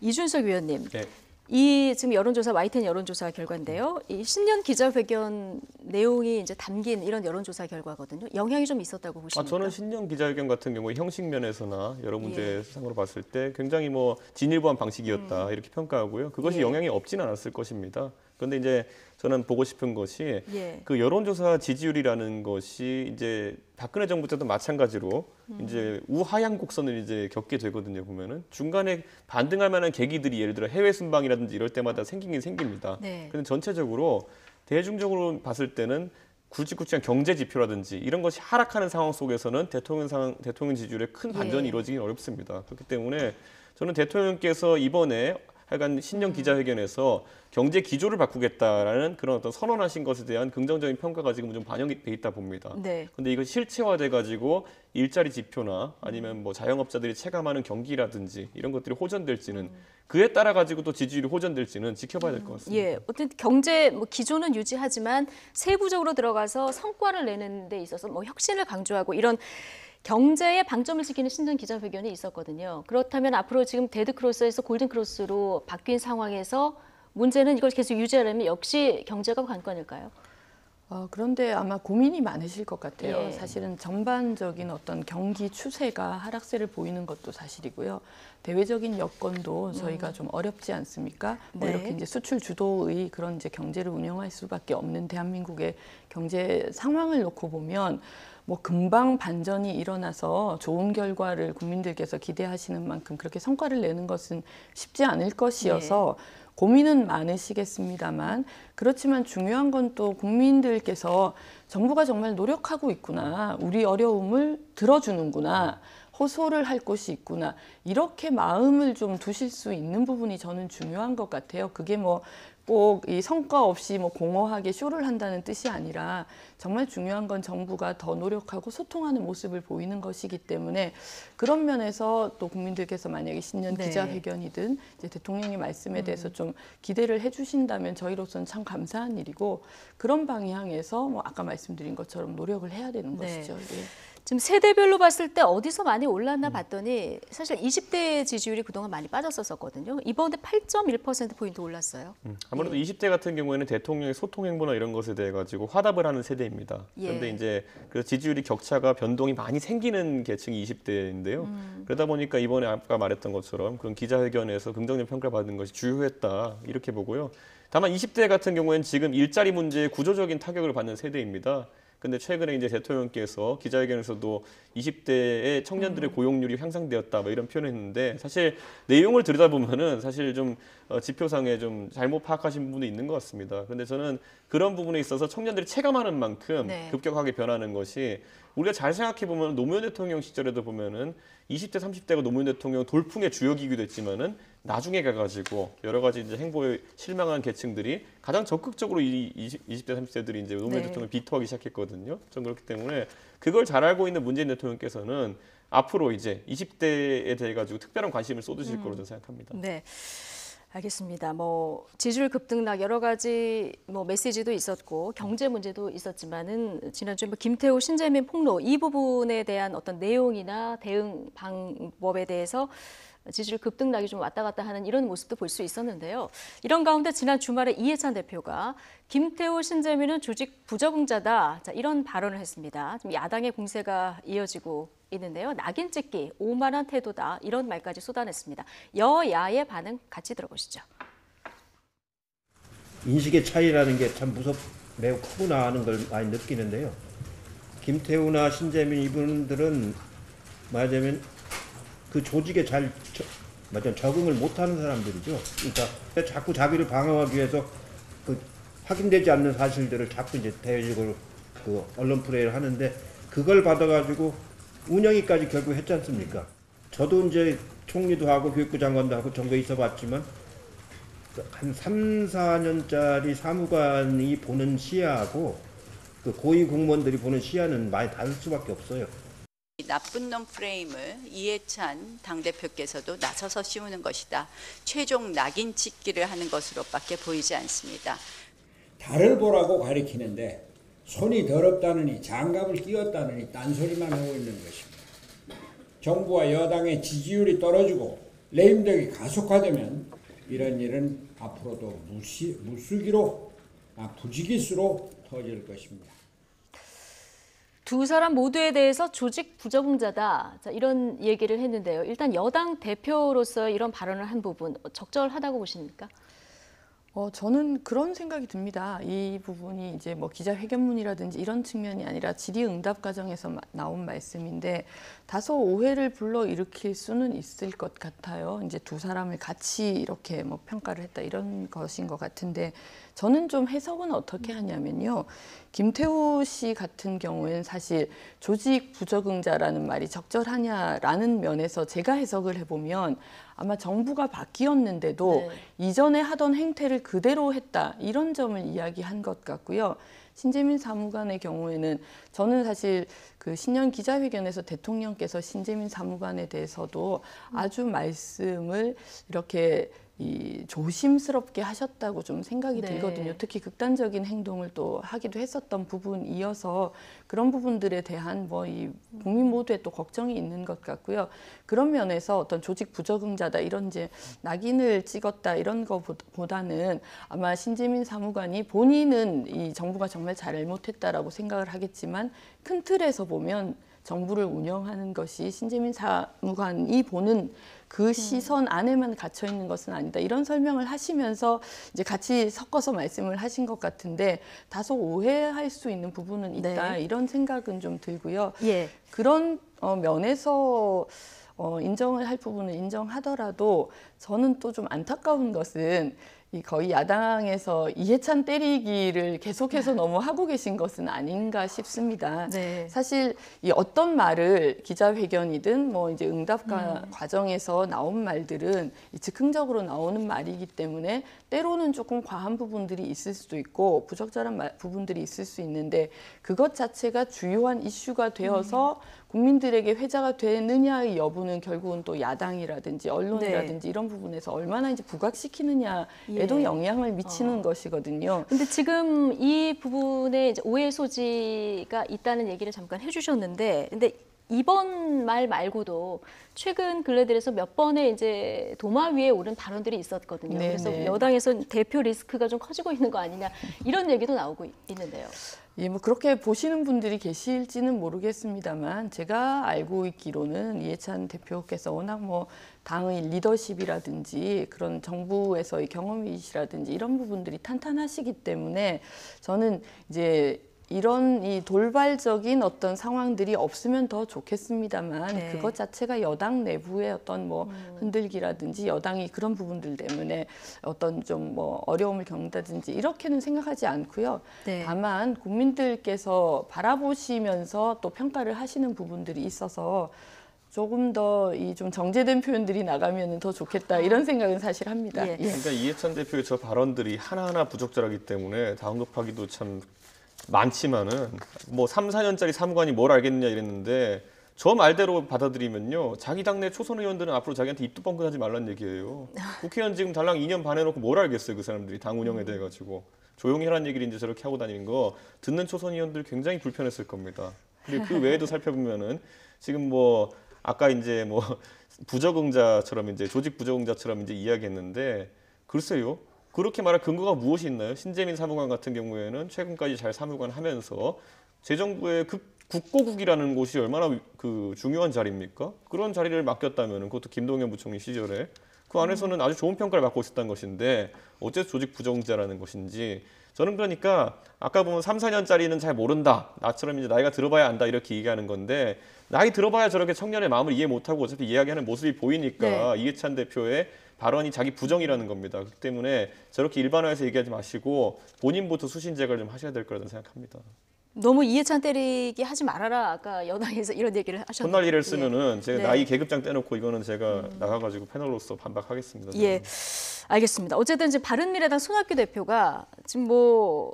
S8: 이준석 위원님.
S18: 네.
S8: 이 지금 여론조사 YTN 여론조사 결과인데요. 이 신년 기자회견 내용이 이제 담긴 이런 여론조사 결과거든요. 영향이 좀 있었다고 보십니까?
S18: 저는 신년 기자회견 같은 경우에 형식 면에서나 여러 문제 상으로 봤을 때 굉장히 뭐 진일보한 방식이었다 이렇게 평가하고요. 그것이 영향이 없진 않았을 것입니다. 그런데 이제 저는 보고 싶은 것이 그 여론조사 지지율이라는 것이 이제 박근혜 정부 때도 마찬가지로 이제 우하향 곡선을 이제 겪게 되거든요. 보면은 중간에 반등할 만한 계기들이 예를 들어 해외 순방이라든지 이럴 때마다 생기긴 생깁니다.
S8: 네.
S18: 근데 전체적으로 대중적으로 봤을 때는 굵직굵직한 경제 지표라든지 이런 것이 하락하는 상황 속에서는 대통령 지지율에 큰 반전이 이루어지긴 어렵습니다. 그렇기 때문에 저는 대통령께서 이번에 하여간 신년 기자회견에서 경제 기조를 바꾸겠다라는 그런 어떤 선언하신 것에 대한 긍정적인 평가가 지금 좀 반영이 돼 있다 봅니다.
S8: 네.
S18: 근데 이거 실체화돼 가지고 일자리 지표나 아니면 뭐 자영업자들이 체감하는 경기라든지 이런 것들이 호전될지는 그에 따라 가지고 또 지지율이 호전될지는 지켜봐야 될 것 같습니다.
S8: 예, 어떤 경제 뭐 기조는 유지하지만 세부적으로 들어가서 성과를 내는 데 있어서 뭐 혁신을 강조하고 이런 경제의 방점을 지키는 신년 기자회견이 있었거든요. 그렇다면 앞으로 지금 데드크로스에서 골든크로스로 바뀐 상황에서 문제는 이걸 계속 유지하려면 역시 경제가 관건일까요?
S17: 그런데 아마 고민이 많으실 것 같아요.
S8: 예.
S17: 사실은 전반적인 어떤 경기 추세가 하락세를 보이는 것도 사실이고요. 대외적인 여건도 저희가 좀 어렵지 않습니까? 뭐
S8: 네.
S17: 이렇게 이제 수출 주도의 그런 이제 경제를 운영할 수밖에 없는 대한민국의 경제 상황을 놓고 보면 뭐 금방 반전이 일어나서 좋은 결과를 국민들께서 기대하시는 만큼 그렇게 성과를 내는 것은 쉽지 않을 것이어서 고민은 많으시겠습니다만 그렇지만 중요한 건 또 국민들께서 정부가 정말 노력하고 있구나, 우리 어려움을 들어주는구나, 호소를 할 곳이 있구나. 이렇게 마음을 좀 두실 수 있는 부분이 저는 중요한 것 같아요. 그게 뭐 꼭 이 성과 없이 뭐 공허하게 쇼를 한다는 뜻이 아니라 정말 중요한 건 정부가 더 노력하고 소통하는 모습을 보이는 것이기 때문에 그런 면에서 또 국민들께서 만약에 신년
S8: 네.
S17: 기자회견이든 이제 대통령의 말씀에 대해서 좀 기대를 해주신다면 저희로서는 참 감사한 일이고 그런 방향에서 뭐 아까 말씀드린 것처럼 노력을 해야 되는
S8: 네.
S17: 것이죠. 예.
S8: 지금 세대별로 봤을 때 어디서 많이 올랐나 봤더니 사실 20대 지지율이 그동안 많이 빠졌었거든요. 이번에 8.1%포인트 올랐어요.
S18: 아무래도 20대 같은 경우에는 대통령의 소통 행보나 이런 것에 대해 가지고 화답을 하는 세대입니다. 그런데 이제 그 지지율이 격차가 변동이 많이 생기는 계층이 20대인데요. 그러다 보니까 이번에 아까 말했던 것처럼 그런 기자회견에서 긍정적 평가를 받는 것이 주요했다 이렇게 보고요. 다만 20대 같은 경우에는 지금 일자리 문제에 구조적인 타격을 받는 세대입니다. 근데 최근에 이제 대통령께서 기자회견에서도 20대의 청년들의 고용률이 향상되었다 뭐 이런 표현을 했는데 사실 내용을 들여다보면은 사실 좀 지표상에 좀 잘못 파악하신 부분도 있는 것 같습니다. 근데 저는 그런 부분에 있어서 청년들이 체감하는 만큼 급격하게 변하는 것이 우리가 잘 생각해 보면 노무현 대통령 시절에도 보면은 20대, 30대가 노무현 대통령 돌풍의 주역이기도 했지만은 나중에 가가지고 여러 가지 이제 행보에 실망한 계층들이 가장 적극적으로 이 20대, 30대들이 이제 노무현 대통령을 비토하기 시작했거든요. 전 그렇기 때문에 그걸 잘 알고 있는 문재인 대통령께서는 앞으로 이제 20대에 대해 가지고 특별한 관심을 쏟으실 거로 저는 생각합니다.
S8: 네. 알겠습니다. 뭐 지지율 급등락 여러 가지 뭐 메시지도 있었고 경제 문제도 있었지만은 지난주에 뭐 김태우, 신재민 폭로 이 부분에 대한 어떤 내용이나 대응 방법에 대해서 지지율 급등락이 좀 왔다 갔다 하는 이런 모습도 볼 수 있었는데요. 이런 가운데 지난 주말에 이해찬 대표가 김태우, 신재민은 조직 부적응자다. 자, 이런 발언을 했습니다. 지금 야당의 공세가 이어지고 있는데요. 낙인 찍기, 오만한 태도다. 이런 말까지 쏟아냈습니다. 여야의 반응 같이 들어보시죠.
S19: 인식의 차이라는 게 참 매우 크구나 하는 걸 많이 느끼는데요. 김태우나 신재민 이분들은 말하자면 그 조직에 잘 적응을 못하는 사람들이죠. 그러니까 자꾸 자기를 방어하기 위해서 그 확인되지 않는 사실들을 자꾸 이제 대외적으로 그 언론 플레이를 하는데 그걸 받아가지고 운영위까지 결국 했지 않습니까? 저도 이제 총리도 하고 교육부 장관도 하고 정부에 있어봤지만 한 3, 4년짜리 사무관이 보는 시야하고 그 고위 공무원들이 보는 시야는 많이 다를 수밖에 없어요.
S20: 나쁜 놈 프레임을 이해찬 당대표께서도 나서서 씌우는 것이다. 최종 낙인 찍기를 하는 것으로밖에 보이지 않습니다.
S21: 달을 보라고 가리키는데 손이 더럽다느니 장갑을 끼웠다느니 딴소리만 하고 있는 것입니다. 정부와 여당의 지지율이 떨어지고 레임덕이 가속화되면 이런 일은 앞으로도 무수기로 부지기수로 터질 것입니다.
S8: 두 사람 모두에 대해서 조직 부적응자다. 자, 이런 얘기를 했는데요. 일단 여당 대표로서 이런 발언을 한 부분 적절하다고 보십니까?
S17: 저는 그런 생각이 듭니다. 이 부분이 이제 뭐 기자회견문이라든지 이런 측면이 아니라 질의응답 과정에서 나온 말씀인데 다소 오해를 불러일으킬 수는 있을 것 같아요. 이제 두 사람을 같이 이렇게 뭐 평가를 했다 이런 것인 것 같은데 저는 좀 해석은 어떻게 하냐면요. 김태우 씨 같은 경우에는 사실 조직 부적응자라는 말이 적절하냐라는 면에서 제가 해석을 해보면 아마 정부가 바뀌었는데도 이전에 하던 행태를 그대로 했다 이런 점을 이야기한 것 같고요. 신재민 사무관의 경우에는 저는 사실 그 신년 기자회견에서 대통령께서 신재민 사무관에 대해서도 아주 말씀을 이렇게 조심스럽게 하셨다고 좀 생각이 들거든요. 특히 극단적인 행동을 또 하기도 했었던 부분이어서 그런 부분들에 대한 뭐 이 국민 모두의 또 걱정이 있는 것 같고요. 그런 면에서 어떤 조직 부적응자다 이런 이제 낙인을 찍었다 이런 것보다는 아마 신재민 사무관이 본인은 이 정부가 정말 잘못했다라고 생각을 하겠지만 큰 틀에서 보면 정부를 운영하는 것이 신재민 사무관이 보는 그 시선 안에만 갇혀 있는 것은 아니다. 이런 설명을 하시면서 이제 같이 섞어서 말씀을 하신 것 같은데 다소 오해할 수 있는 부분은 있다. 이런 생각은 좀 들고요. 그런 면에서 인정을 할 부분은 인정하더라도 저는 또 좀 안타까운 것은 거의 야당에서 이해찬 때리기를 계속해서 너무 하고 계신 것은 아닌가 싶습니다.
S8: 네.
S17: 사실 이 어떤 말을 기자회견이든 뭐 이제 응답 과정에서 나온 말들은 즉흥적으로 나오는 말이기 때문에 때로는 조금 과한 부분들이 있을 수도 있고 부적절한 부분들이 있을 수 있는데 그것 자체가 주요한 이슈가 되어서 국민들에게 회자가 되느냐의 여부는 결국은 또 야당이라든지 언론이라든지 이런 부분에서 얼마나 이제 부각시키느냐에도 영향을 미치는 것이거든요.
S8: 근데 지금 이 부분에 이제 오해 소지가 있다는 얘기를 잠깐 해주셨는데, 근데 이번 말 말고도 최근 근래 들어서 몇 번의 이제 도마 위에 오른 발언들이 있었거든요.
S17: 네네.
S8: 그래서 여당에서 대표 리스크가 좀 커지고 있는 거 아니냐 이런 얘기도 나오고 있는데요.
S17: 예, 뭐 그렇게 보시는 분들이 계실지는 모르겠습니다만 제가 알고 있기로는 이해찬 대표께서 워낙 뭐 당의 리더십이라든지 그런 정부에서의 경험이시라든지 이런 부분들이 탄탄하시기 때문에 저는 이제 이런 이 돌발적인 어떤 상황들이 없으면 더 좋겠습니다만 그것 자체가 여당 내부의 어떤 뭐 흔들기라든지 여당이 그런 부분들 때문에 어떤 좀 뭐 어려움을 겪는다든지 이렇게는 생각하지 않고요. 다만 국민들께서 바라보시면서 또 평가를 하시는 부분들이 있어서 조금 더 이 좀 정제된 표현들이 나가면 더 좋겠다 이런 생각은 사실 합니다. 예.
S18: 그러니까 이해찬 대표의 저 발언들이 하나하나 부적절하기 때문에 다 언급하기도 참 많지만은 뭐 3, 4년짜리 사무관이 뭘 알겠느냐 이랬는데 저 말대로 받아들이면요. 자기 당내 초선 의원들은 앞으로 자기한테 입도 뻥끗하지 말란 얘기예요. 국회의원 지금 달랑 2년 반 해놓고 뭘 알겠어요. 그 사람들이 당 운영에 대해 가지고. 조용히 하라는 얘기를 이제 저렇게 하고 다니는 거 듣는 초선 의원들 굉장히 불편했을 겁니다. 근데 그 외에도 살펴보면은 지금 뭐 아까 이제 뭐 부적응자처럼 이제 조직 부적응자처럼 이제 이야기했는데 글쎄요. 그렇게 말할 근거가 무엇이 있나요? 신재민 사무관 같은 경우에는 최근까지 잘 사무관 하면서 재정부의 국고국이라는 곳이 얼마나 그 중요한 자리입니까? 그런 자리를 맡겼다면 그것도 김동연 부총리 시절에 그 안에서는 아주 좋은 평가를 받고 있었던 것인데 어째서 조직 부정자라는 것인지 저는 그러니까 아까 보면 3, 4년짜리는 잘 모른다. 나처럼 이제 나이가 들어봐야 안다 이렇게 얘기하는 건데 나이 들어봐야 저렇게 청년의 마음을 이해 못하고 어차피 이야기하는 모습이 보이니까 이해찬 대표의 발언이 자기 부정이라는 겁니다. 그렇기 때문에 저렇게 일반화해서 얘기하지 마시고 본인부터 수신 제거를 좀 하셔야 될 거라고 생각합니다.
S8: 너무 이해찬 때리기 하지 말아라. 아까 여당에서 이런 얘기를 하셨는데.
S18: 헛날 일을 쓰면은 제가 나이 계급장 떼놓고 이거는 제가 나가가지고 패널로서 반박하겠습니다.
S8: 예, 알겠습니다. 어쨌든 지금 바른미래당 손학규 대표가 지금 뭐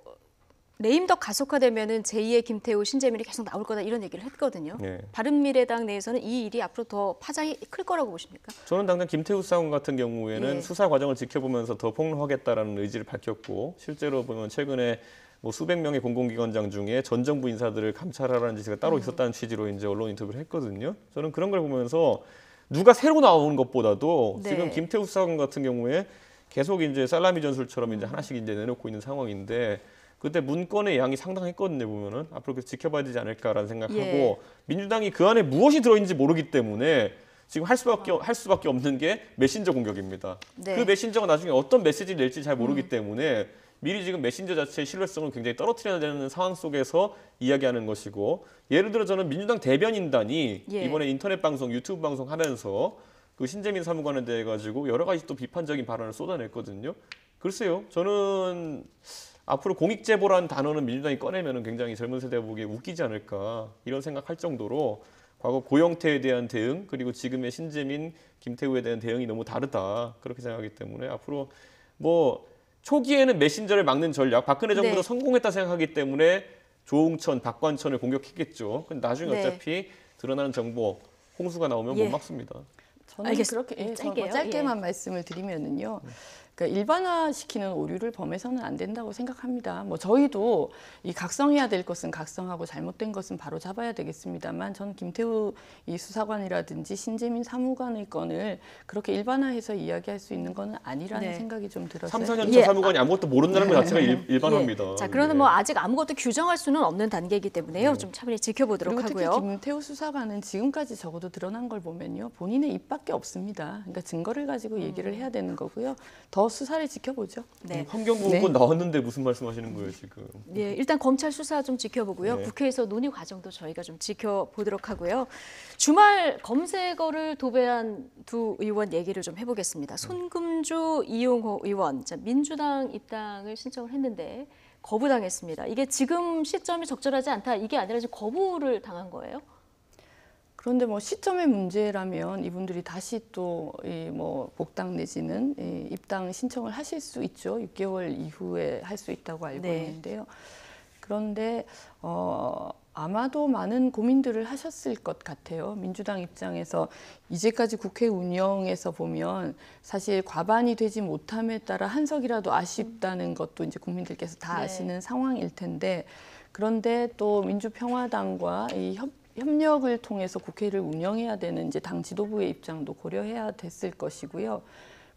S8: 레임덕 가속화되면은 제2의 김태우, 신재민이 계속 나올 거다 이런 얘기를 했거든요. 바른미래당 내에서는 이 일이 앞으로 더 파장이 클 거라고 보십니까?
S18: 저는 당장 김태우 사건 같은 경우에는 수사 과정을 지켜보면서 더 폭로하겠다라는 의지를 밝혔고 실제로 보면 최근에 뭐 수백 명의 공공기관장 중에 전 정부 인사들을 감찰하라는 지시가 따로 있었다는 취지로 이제 언론 인터뷰를 했거든요. 저는 그런 걸 보면서 누가 새로 나오는 것보다도 지금 김태우 사건 같은 경우에 계속 이제 살라미 전술처럼 이제 하나씩 이제 내놓고 있는 상황인데 그때 문건의 양이 상당했거든요. 보면은 앞으로 계속 지켜봐야 되지 않을까라는 생각하고 민주당이 그 안에 무엇이 들어있는지 모르기 때문에 지금 할 수밖에 없는 게 메신저 공격입니다. 그 메신저가 나중에 어떤 메시지를 낼지 잘 모르기 때문에 미리 지금 메신저 자체의 신뢰성을 굉장히 떨어뜨려야 되는 상황 속에서 이야기하는 것이고 예를 들어 저는 민주당 대변인단이 이번에 인터넷 방송, 유튜브 방송 하면서 그 신재민 사무관에 대해 가지고 여러 가지 또 비판적인 발언을 쏟아냈거든요. 글쎄요. 저는 앞으로 공익제보라는 단어는 민주당이 꺼내면 굉장히 젊은 세대가 보기에 웃기지 않을까 이런 생각할 정도로 과거 고영태에 대한 대응 그리고 지금의 신재민, 김태우에 대한 대응이 너무 다르다 그렇게 생각하기 때문에 앞으로 뭐 초기에는 메신저를 막는 전략 박근혜 정부도 성공했다 생각하기 때문에 조응천, 박관천을 공격했겠죠. 근데 나중에 어차피 드러나는 정보, 홍수가 나오면 못 막습니다.
S17: 저는 그렇게 짧게만 말씀을 드리면은요. 그러니까 일반화시키는 오류를 범해서는 안 된다고 생각합니다. 뭐 저희도 이 각성해야 될 것은 각성하고 잘못된 것은 바로 잡아야 되겠습니다만 저는 김태우 이 수사관이라든지 신재민 사무관의 건을 그렇게 일반화해서 이야기할 수 있는 건 아니라는 생각이 좀 들어서요.
S18: 3, 4년 차 사무관이 아무것도 모른다는 것 자체가 일반화입니다.
S8: 자, 그러면 뭐 아직 아무것도 규정할 수는 없는 단계이기 때문에요. 좀 차분히 지켜보도록
S17: 그리고
S8: 하고요.
S17: 특히 김태우 수사관은 지금까지 적어도 드러난 걸 보면요. 본인의 입밖에 없습니다. 그러니까 증거를 가지고 얘기를 해야 되는 거고요. 더 수사를 지켜보죠.
S8: 네.
S18: 환경보호권 나왔는데 무슨 말씀하시는 거예요 지금?
S8: 예, 일단 검찰 수사 좀 지켜보고요.
S18: 네.
S8: 국회에서 논의 과정도 저희가 좀 지켜보도록 하고요. 주말 검색어를 도배한 두 의원 얘기를 좀 해보겠습니다. 손금주, 이용호 의원, 민주당 입당을 신청을 했는데 거부당했습니다. 이게 지금 시점이 적절하지 않다, 이게 아니라 지금 거부를 당한 거예요?
S17: 그런데 뭐 시점의 문제라면 이분들이 다시 또 복당 내지는 입당 신청을 하실 수 있죠. 6개월 이후에 할 수 있다고 알고 있는데요. 그런데 아마도 많은 고민들을 하셨을 것 같아요. 민주당 입장에서 이제까지 국회 운영에서 보면 사실 과반이 되지 못함에 따라 한 석이라도 아쉽다는 것도 이제 국민들께서 다 아시는 상황일 텐데, 그런데 또 민주평화당과 이 협력을 통해서 국회를 운영해야 되는 이제 당 지도부의 입장도 고려해야 됐을 것이고요.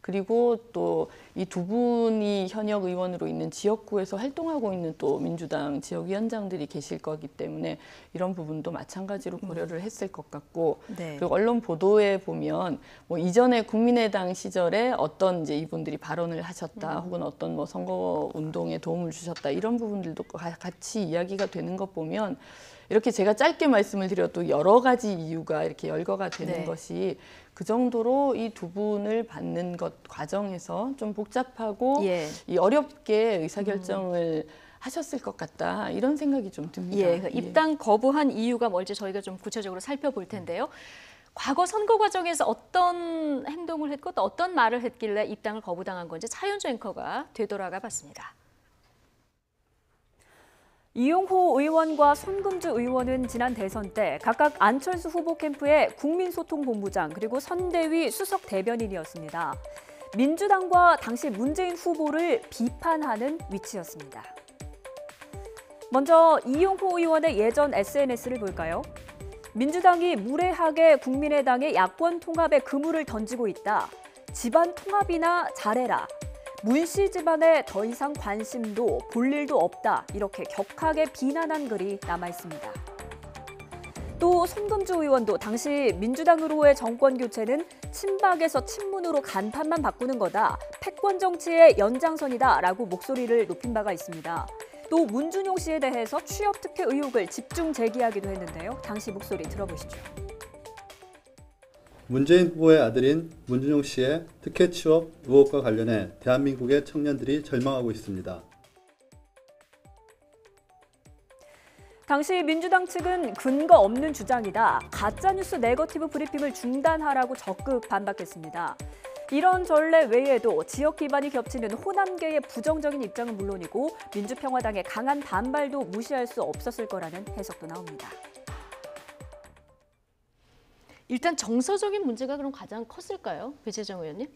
S17: 그리고 또 이 두 분이 현역 의원으로 있는 지역구에서 활동하고 있는 또 민주당 지역위원장들이 계실 거기 때문에 이런 부분도 마찬가지로 고려를 했을 것 같고, 그리고 언론 보도에 보면 뭐 이전에 국민의당 시절에 어떤 이제 이분들이 발언을 하셨다, 혹은 어떤 뭐 선거 운동에 도움을 주셨다, 이런 부분들도 같이 이야기가 되는 것 보면, 이렇게 제가 짧게 말씀을 드려도 여러 가지 이유가 이렇게 열거가 되는 것이 그 정도로 이 두 분을 받는 것 과정에서 좀 복잡하고 이 어렵게 의사결정을 하셨을 것 같다, 이런 생각이 좀 듭니다.
S8: 입당 거부한 이유가 뭘지 저희가 좀 구체적으로 살펴볼 텐데요. 과거 선거 과정에서 어떤 행동을 했고 또 어떤 말을 했길래 입당을 거부당한 건지 차윤주 앵커가 되돌아가 봤습니다. 이용호 의원과 손금주 의원은 지난 대선 때 각각 안철수 후보 캠프의 국민소통본부장 그리고 선대위 수석 대변인이었습니다. 민주당과 당시 문재인 후보를 비판하는 위치였습니다. 먼저 이용호 의원의 예전 SNS를 볼까요? 민주당이 무례하게 국민의당의 야권 통합에 그물을 던지고 있다. 집안 통합이나 잘해라. 문씨 집안에 더 이상 관심도 볼 일도 없다. 이렇게 격하게 비난한 글이 남아있습니다. 또 손금주 의원도 당시 민주당으로의 정권 교체는 친박에서 친문으로 간판만 바꾸는 거다. 패권 정치의 연장선이다라고 목소리를 높인 바가 있습니다. 또 문준용 씨에 대해서 취업 특혜 의혹을 집중 제기하기도 했는데요. 당시 목소리 들어보시죠.
S3: 문재인 후보의 아들인 문준용 씨의 특혜 취업 의혹과 관련해 대한민국의 청년들이 절망하고 있습니다.
S8: 당시 민주당 측은 근거 없는 주장이다. 가짜뉴스 네거티브 브리핑을 중단하라고 적극 반박했습니다. 이런 전례 외에도 지역 기반이 겹치는 호남계의 부정적인 입장은 물론이고 민주평화당의 강한 반발도 무시할 수 없었을 거라는 해석도 나옵니다. 일단 정서적인 문제가 그럼 가장 컸을까요? 배재정 의원님?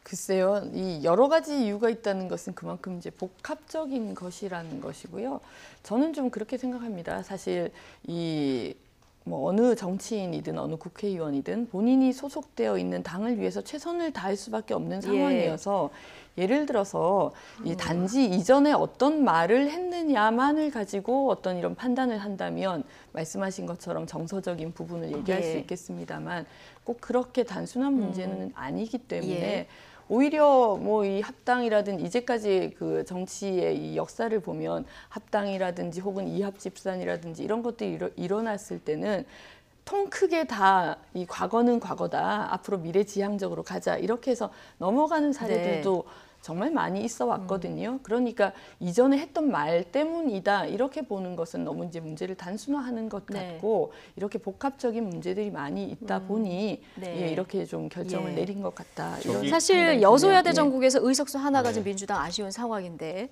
S17: 글쎄요, 이 여러 가지 이유가 있다는 것은 그만큼 이제 복합적인 것이라는 것이고요. 저는 좀 그렇게 생각합니다. 사실 뭐 어느 정치인이든 어느 국회의원이든 본인이 소속되어 있는 당을 위해서 최선을 다할 수밖에 없는 상황이어서 예를 들어서 이 단지 이전에 어떤 말을 했느냐만을 가지고 어떤 이런 판단을 한다면 말씀하신 것처럼 정서적인 부분을 얘기할 수 있겠습니다만 꼭 그렇게 단순한 문제는 아니기 때문에 오히려 뭐 이 합당이라든 이제까지 그 정치의 이 역사를 보면 합당이라든지 혹은 이합집산이라든지 이런 것들이 일어났을 때는 통 크게 다 이 과거는 과거다, 앞으로 미래지향적으로 가자, 이렇게 해서 넘어가는 사례들도 정말 많이 있어 왔거든요. 그러니까 이전에 했던 말 때문이다, 이렇게 보는 것은 너무 이제 문제를 단순화하는 것 같고 이렇게 복합적인 문제들이 많이 있다 보니 이렇게 좀 결정을 내린 것 같다. 이런
S8: 사실 여소야대 정국에서 의석수 하나 가진 민주당 아쉬운 상황인데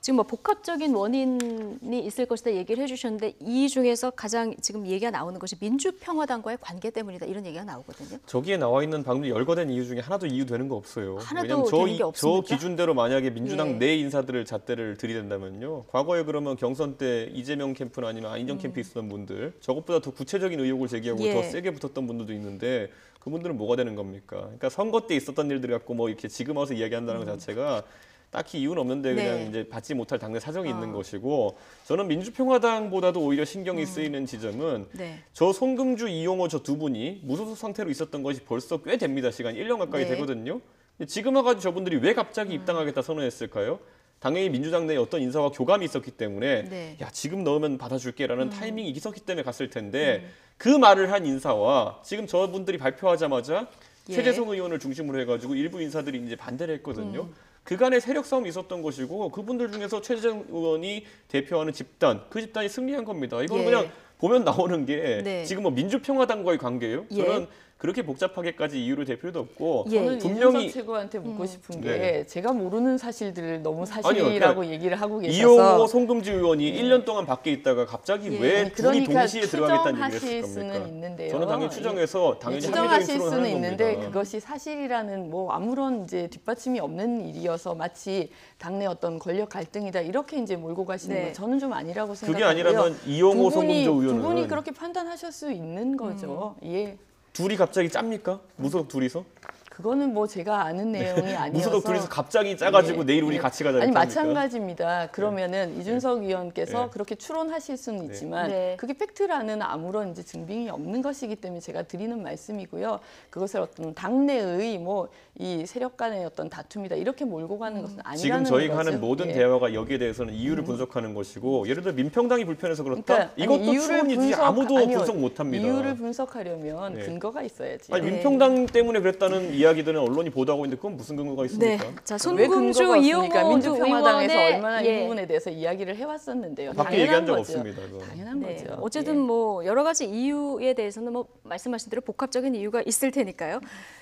S8: 지금 뭐 복합적인 원인이 있을 것이다 얘기를 해주셨는데 이 중에서 가장 지금 얘기가 나오는 것이 민주평화당과의 관계 때문이다, 이런 얘기가 나오거든요.
S18: 저기에 나와 있는 방금 열거된 이유 중에 하나도 이유되는 거 없어요.
S8: 하나도 되는 게 없습니까?
S18: 저 기준대로 만약에 민주당 내 인사들을 잣대를 들이댄다면요. 과거에 그러면 경선 때 이재명 캠프나 아니면 안희정 캠프 있었던 분들, 저것보다 더 구체적인 의혹을 제기하고 더 세게 붙었던 분들도 있는데 그분들은 뭐가 되는 겁니까? 그러니까 선거 때 있었던 일들 갖고 뭐 이렇게 지금 와서 이야기한다는 것 자체가 딱히 이유는 없는데 그냥 이제 받지 못할 당내 사정이 있는 것이고, 저는 민주평화당보다도 오히려 신경이 쓰이는 지점은 저 손금주, 이용호 저 두 분이 무소속 상태로 있었던 것이 벌써 꽤 됩니다. 시간이 1년 가까이 되거든요. 지금 와가지고 저분들이 왜 갑자기 입당하겠다 선언했을까요? 당연히 민주당 내에 어떤 인사와 교감이 있었기 때문에
S8: 네.
S18: 야 지금 넣으면 받아줄게라는 타이밍이 있었기 때문에 갔을 텐데 그 말을 한 인사와 지금 저분들이 발표하자마자
S8: 예.
S18: 최재성 의원을 중심으로 해가지고 일부 인사들이 이제 반대를 했거든요. 그간의 세력 싸움이 있었던 것이고 그분들 중에서 최재성 의원이 대표하는 집단, 그 집단이 승리한 겁니다. 이거는
S8: 예.
S18: 그냥 보면 나오는 게
S8: 네.
S18: 지금 뭐 민주평화당과의 관계예요.
S8: 예.
S18: 저는 그렇게 복잡하게까지 이유를 댈 필요도 없고
S17: 저는
S18: 분명히
S17: 이준석 최고한테 묻고 싶은 게
S18: 네.
S17: 제가 모르는 사실들을 너무
S18: 아니요,
S17: 사실이라고
S18: 그러니까
S17: 얘기를 하고 계셔서
S18: 이용호 송금지 의원이 1년 동안 밖에 있다가 갑자기 왜 둘이
S17: 그러니까
S18: 동시에 들어가겠다는 얘기를
S17: 추정하실
S18: 했을
S17: 수는
S18: 겁니까?
S17: 있는데요.
S18: 저는 당연히 추정해서 당연히
S17: 추정하실
S18: 합리적인
S17: 수는
S18: 추론을 하는
S17: 있는데
S18: 겁니다.
S17: 그것이 사실이라는 뭐 아무런 이제 뒷받침이 없는 일이어서 마치 당내 어떤 권력 갈등이다 이렇게 이제 몰고 가시는
S8: 네.
S17: 거 저는 좀 아니라고
S18: 그게
S17: 생각하고요.
S18: 아니라면 이용호
S17: 두 분이-
S18: 송금조 의원은
S17: 두 분이 그렇게 판단하실 수 있는 거죠. 예.
S18: 둘이 갑자기 짭니까? 무소속 둘이서?
S17: 그거는 뭐 제가 아는 내용이 아니어서
S18: 무소속 둘이서 갑자기 짜가지고 내일 우리 같이 가자
S17: 아니
S18: 이렇게 합니까?
S17: 마찬가지입니다. 그러면은 이준석 의원께서
S18: 네.
S17: 그렇게 추론하실 수는 있지만
S8: 네.
S17: 그게 팩트라는 아무런 이제 증빙이 없는 것이기 때문에 제가 드리는 말씀이고요. 그것을 어떤 당내의 뭐 이 세력 간의 어떤 다툼이다 이렇게 몰고 가는 것은
S18: 지금
S17: 아니라는
S18: 저희가
S17: 거죠.
S18: 하는 모든
S17: 예.
S18: 대화가 여기에 대해서는 이유를 분석하는 것이고 예를 들어 민평당이 불편해서 그렇다?
S17: 그러니까
S18: 이것도 추론이지 아무도 분석 못합니다.
S17: 이유를 분석하려면
S18: 네.
S17: 근거가 있어야지.
S18: 아니 민평당 때문에 그랬다는 이야기들은 언론이 보도하고 있는데 그건 무슨 근거가 있습니까?
S8: 네. 자,
S17: 왜
S8: 손금주
S17: 근거가
S8: 이용호
S17: 없습니까? 민주평화당에서
S8: 의원의
S17: 얼마나
S8: 예.
S17: 이 부분에 대해서 이야기를 해왔었는데요.
S18: 밖에
S17: 당연한
S18: 얘기한 적
S17: 거죠.
S18: 없습니다. 그건.
S17: 당연한
S8: 네.
S17: 거죠.
S8: 어쨌든 뭐 여러 가지 이유에 대해서는 뭐 말씀하신 대로 복합적인 이유가 있을 테니까요.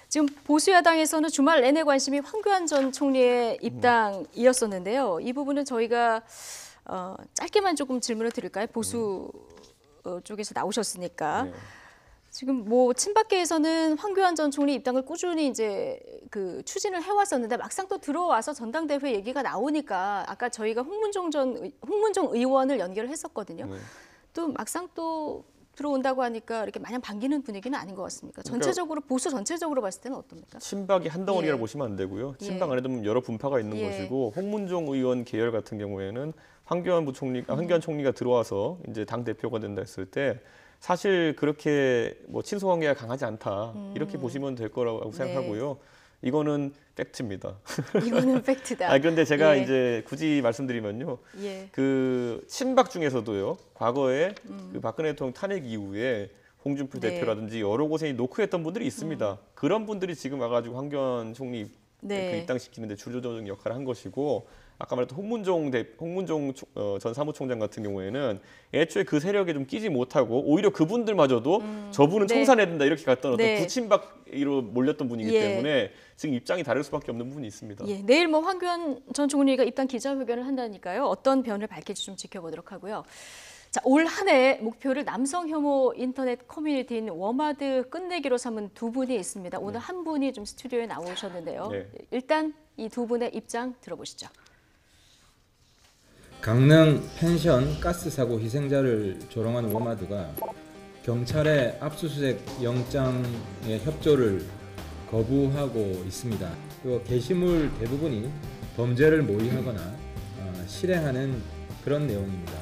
S8: 지금 보수야당에서는 주말 내내 관심이 황교안 전 총리의 입당이었었는데요. 이 부분은 저희가 짧게만 조금 질문을 드릴까요? 보수 쪽에서 나오셨으니까.
S18: 네.
S8: 지금 뭐 친박계에서는 황교안 전 총리 입당을 꾸준히 이제 그 추진을 해왔었는데 막상 또 들어와서 전당대회 얘기가 나오니까 아까 저희가 홍문종 의원을 연결을 했었거든요.
S18: 네.
S8: 또 막상 또 들어온다고 하니까 이렇게 마냥 반기는 분위기는 아닌 것 같습니까? 전체적으로 보수 전체적으로 봤을 때는 어떻습니까?
S18: 친박이 한 덩어리라고
S8: 예.
S18: 보시면 안 되고요.
S8: 예.
S18: 친박 안에도 보면 여러 분파가 있는
S8: 예.
S18: 것이고 홍문종 의원 계열 같은 경우에는 황교안 총리가 들어와서 이제 당 대표가 된다 했을 때 사실 그렇게 뭐 친소 관계가 강하지 않다 이렇게 보시면 될 거라고 생각하고요. 이거는 팩트입니다.
S8: 이거는 팩트다.
S18: 그런데 제가
S8: 예.
S18: 이제 굳이 말씀드리면요.
S8: 예.
S18: 그 친박 중에서도요. 과거에 그 박근혜 대통령 탄핵 이후에 홍준표
S8: 네.
S18: 대표라든지 여러 곳에 노크했던 분들이 있습니다. 그런 분들이 지금 와가지고 황교안 총리
S8: 네.
S18: 그 입당시키는데 주도적인 역할을 한 것이고 아까 말했던 홍문종 전 사무총장 같은 경우에는 애초에 그 세력에 좀 끼지 못하고 오히려 그분들마저도 저분은
S8: 네.
S18: 청산해야 된다 이렇게 갔던 어떤
S8: 네.
S18: 부친박으로 몰렸던 분이기
S8: 예.
S18: 때문에 지금 입장이 다를 수밖에 없는 부분이 있습니다.
S8: 예, 내일 뭐 황교안 전 총리가 입당 기자회견을 한다니까요. 어떤 변을 밝힐지 좀 지켜보도록 하고요. 자, 올 한 해 목표를 남성 혐오 인터넷 커뮤니티인 워마드 끝내기로 삼은 두 분이 있습니다. 오늘 한 분이 좀 스튜디오에 나오셨는데요.
S18: 네.
S8: 일단 이 두 분의 입장 들어보시죠.
S4: 강릉 펜션 가스 사고 희생자를 조롱한 워마드가 경찰의 압수수색 영장의 협조를 거부하고 있습니다. 또 게시물 대부분이 범죄를 모의하거나 실행하는 그런 내용입니다.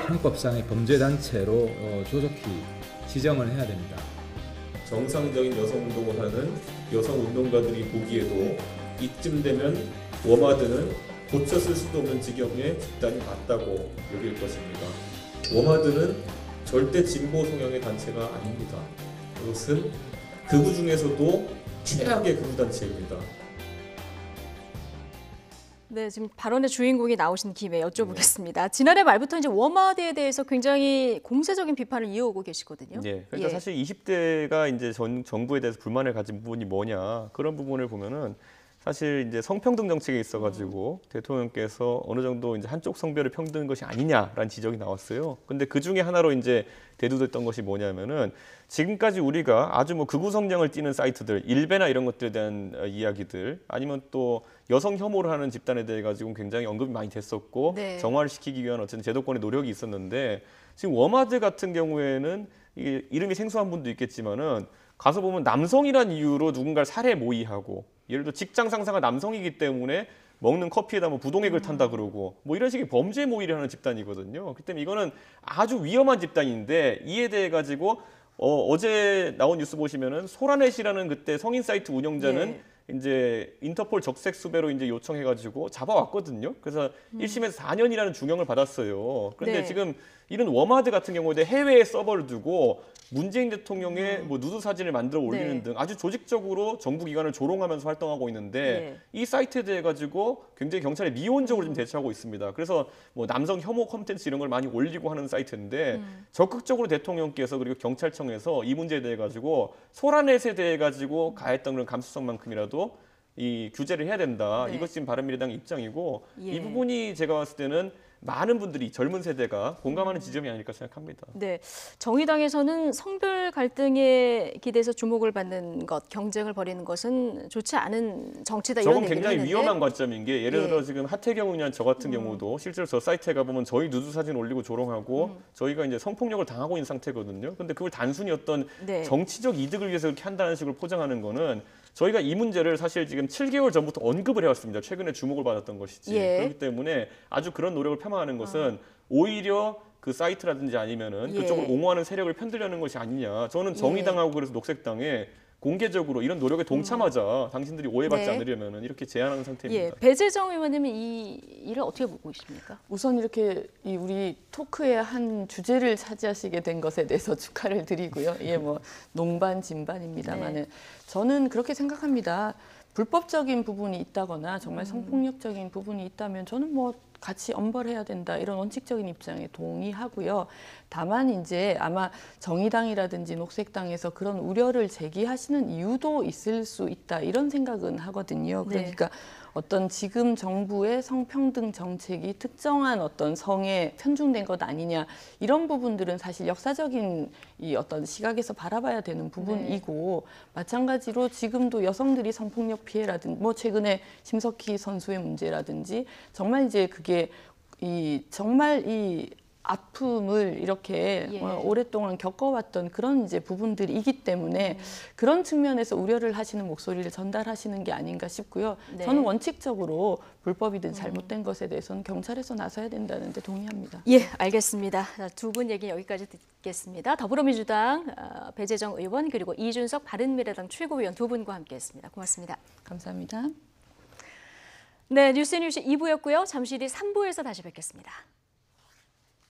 S4: 형법상의 범죄단체로 조속히 지정을 해야 됩니다.
S18: 정상적인 여성운동을 하는 여성운동가들이 보기에도 이쯤 되면 워마드는 고쳐 쓸 수도 없는 지경의 집단이 맞다고 여길 것입니다. 워마드는 절대 진보 성향의 단체가 아닙니다. 그것은 극우 중에서도 최악의 극우 단체입니다.
S8: 네, 지금 발언의 주인공이 나오신 김에 여쭤보겠습니다. 지난해 말부터 이제 워마드에 대해서 굉장히 공세적인 비판을 이어오고 계시거든요.
S18: 네, 그러니까 사실 20대가 이제 정부에 대해서 불만을 가진 부분이 뭐냐 그런 부분을 보면은 사실 이제 성평등 정책에 있어가지고 대통령께서 어느 정도 이제 한쪽 성별을 평등한 것이 아니냐라는 지적이 나왔어요. 근데 그 중에 하나로 이제 대두됐던 것이 뭐냐면은 지금까지 우리가 아주 뭐 극우 성향을 띠는 사이트들, 일베나 이런 것들에 대한 이야기들, 아니면 또 여성 혐오를 하는 집단에 대해 가지고 굉장히 언급이 많이 됐었고
S8: 네.
S18: 정화를 시키기 위한 어쨌든 제도권의 노력이 있었는데 지금 워마드 같은 경우에는 이게 이름이 생소한 분도 있겠지만은 가서 보면 남성이란 이유로 누군가를 살해 모의하고 예를 들어 직장 상사가 남성이기 때문에 먹는 커피에다 뭐 부동액을 탄다 그러고 뭐 이런 식의 범죄 모의를 하는 집단이거든요. 그렇기 때문에 이거는 아주 위험한 집단인데 이에 대해 가지고 어제 나온 뉴스 보시면은 소라넷이라는 그때 성인 사이트 운영자는 이제 인터폴 적색 수배로 이제 요청해가지고 잡아왔거든요. 그래서 1심에서 4년이라는 중형을 받았어요. 그런데
S8: 네.
S18: 지금 이런 워마드 같은 경우에 해외에 서버를 두고 문재인 대통령의 뭐 누드 사진을 만들어 올리는
S8: 네.
S18: 등 아주 조직적으로 정부 기관을 조롱하면서 활동하고 있는데 이 사이트에 대해 가지고 굉장히 경찰이 미온적으로 좀 대처하고 있습니다. 그래서 뭐 남성 혐오 콘텐츠 이런 걸 많이 올리고 하는 사이트인데 적극적으로 대통령께서 그리고 경찰청에서 이 문제에 대해 가지고 소라넷에 대해 가지고 가했던 그런 감수성만큼이라도 이 규제를 해야 된다.
S8: 네.
S18: 이것이 지금 바른미래당 입장이고
S8: 예.
S18: 이 부분이 제가 봤을 때는 많은 분들이 젊은 세대가 공감하는 지점이 아닐까 생각합니다.
S8: 네, 정의당에서는 성별 갈등에 기대서 주목을 받는 것, 경쟁을 벌이는 것은 좋지 않은 정치다 이런
S18: 저건
S8: 얘기를
S18: 굉장히
S8: 했는데
S18: 위험한 관점인 게 예를
S8: 예.
S18: 들어 지금 하태경 의원 저 같은 경우도 실제로 저 사이트에 가보면 저희 누드 사진 올리고 조롱하고 저희가 이제 성폭력을 당하고 있는 상태거든요. 근데 그걸 단순히 어떤
S8: 네.
S18: 정치적 이득을 위해서 이렇게 한다는 식으로 포장하는 거는 저희가 이 문제를 사실 지금 7개월 전부터 언급을 해왔습니다. 최근에 주목을 받았던 것이지.
S8: 예.
S18: 그렇기 때문에 아주 그런 노력을 폄하하는 것은 오히려 그 사이트라든지 아니면은
S8: 예.
S18: 그쪽을 옹호하는 세력을 편들려는 것이 아니냐. 저는 정의당하고 그래서 녹색당에 공개적으로 이런 노력에 동참하자. 당신들이 오해받지
S8: 네.
S18: 않으려면 이렇게 제안하는 상태입니다.
S8: 예, 배재정 의원님은 이 일을 어떻게 보고 있습니까?
S17: 우선 이렇게 이 우리 토크의 한 주제를 차지하시게 된 것에 대해서 축하를 드리고요. 예, 뭐 농반 진반입니다만은 저는 그렇게 생각합니다. 불법적인 부분이 있다거나 정말 성폭력적인 부분이 있다면 저는 뭐 같이 엄벌해야 된다 이런 원칙적인 입장에 동의하고요. 다만 이제 아마 정의당이라든지 녹색당에서 그런 우려를 제기하시는 이유도 있을 수 있다 이런 생각은 하거든요. 그러니까 어떤 지금 정부의 성평등 정책이 특정한 어떤 성에 편중된 것 아니냐 이런 부분들은 사실 역사적인 이 어떤 시각에서 바라봐야 되는 부분이고 마찬가지로 지금도 여성들이 성폭력 피해라든지 뭐 최근에 심석희 선수의 문제라든지 정말 이제 그게 이 정말 이 아픔을 이렇게 오랫동안 겪어왔던 그런 이제 부분들이기 때문에 그런 측면에서 우려를 하시는 목소리를 전달하시는 게 아닌가 싶고요.
S8: 네.
S17: 저는 원칙적으로 불법이든 잘못된 것에 대해서는 경찰에서 나서야 된다는 데 동의합니다.
S8: 예, 알겠습니다. 두 분 얘기 여기까지 듣겠습니다. 더불어민주당 배재정 의원 그리고 이준석 바른미래당 최고위원 두 분과 함께했습니다. 고맙습니다.
S17: 감사합니다.
S8: 네, 뉴스앤뉴스 2부였고요. 잠시 뒤 3부에서 다시 뵙겠습니다.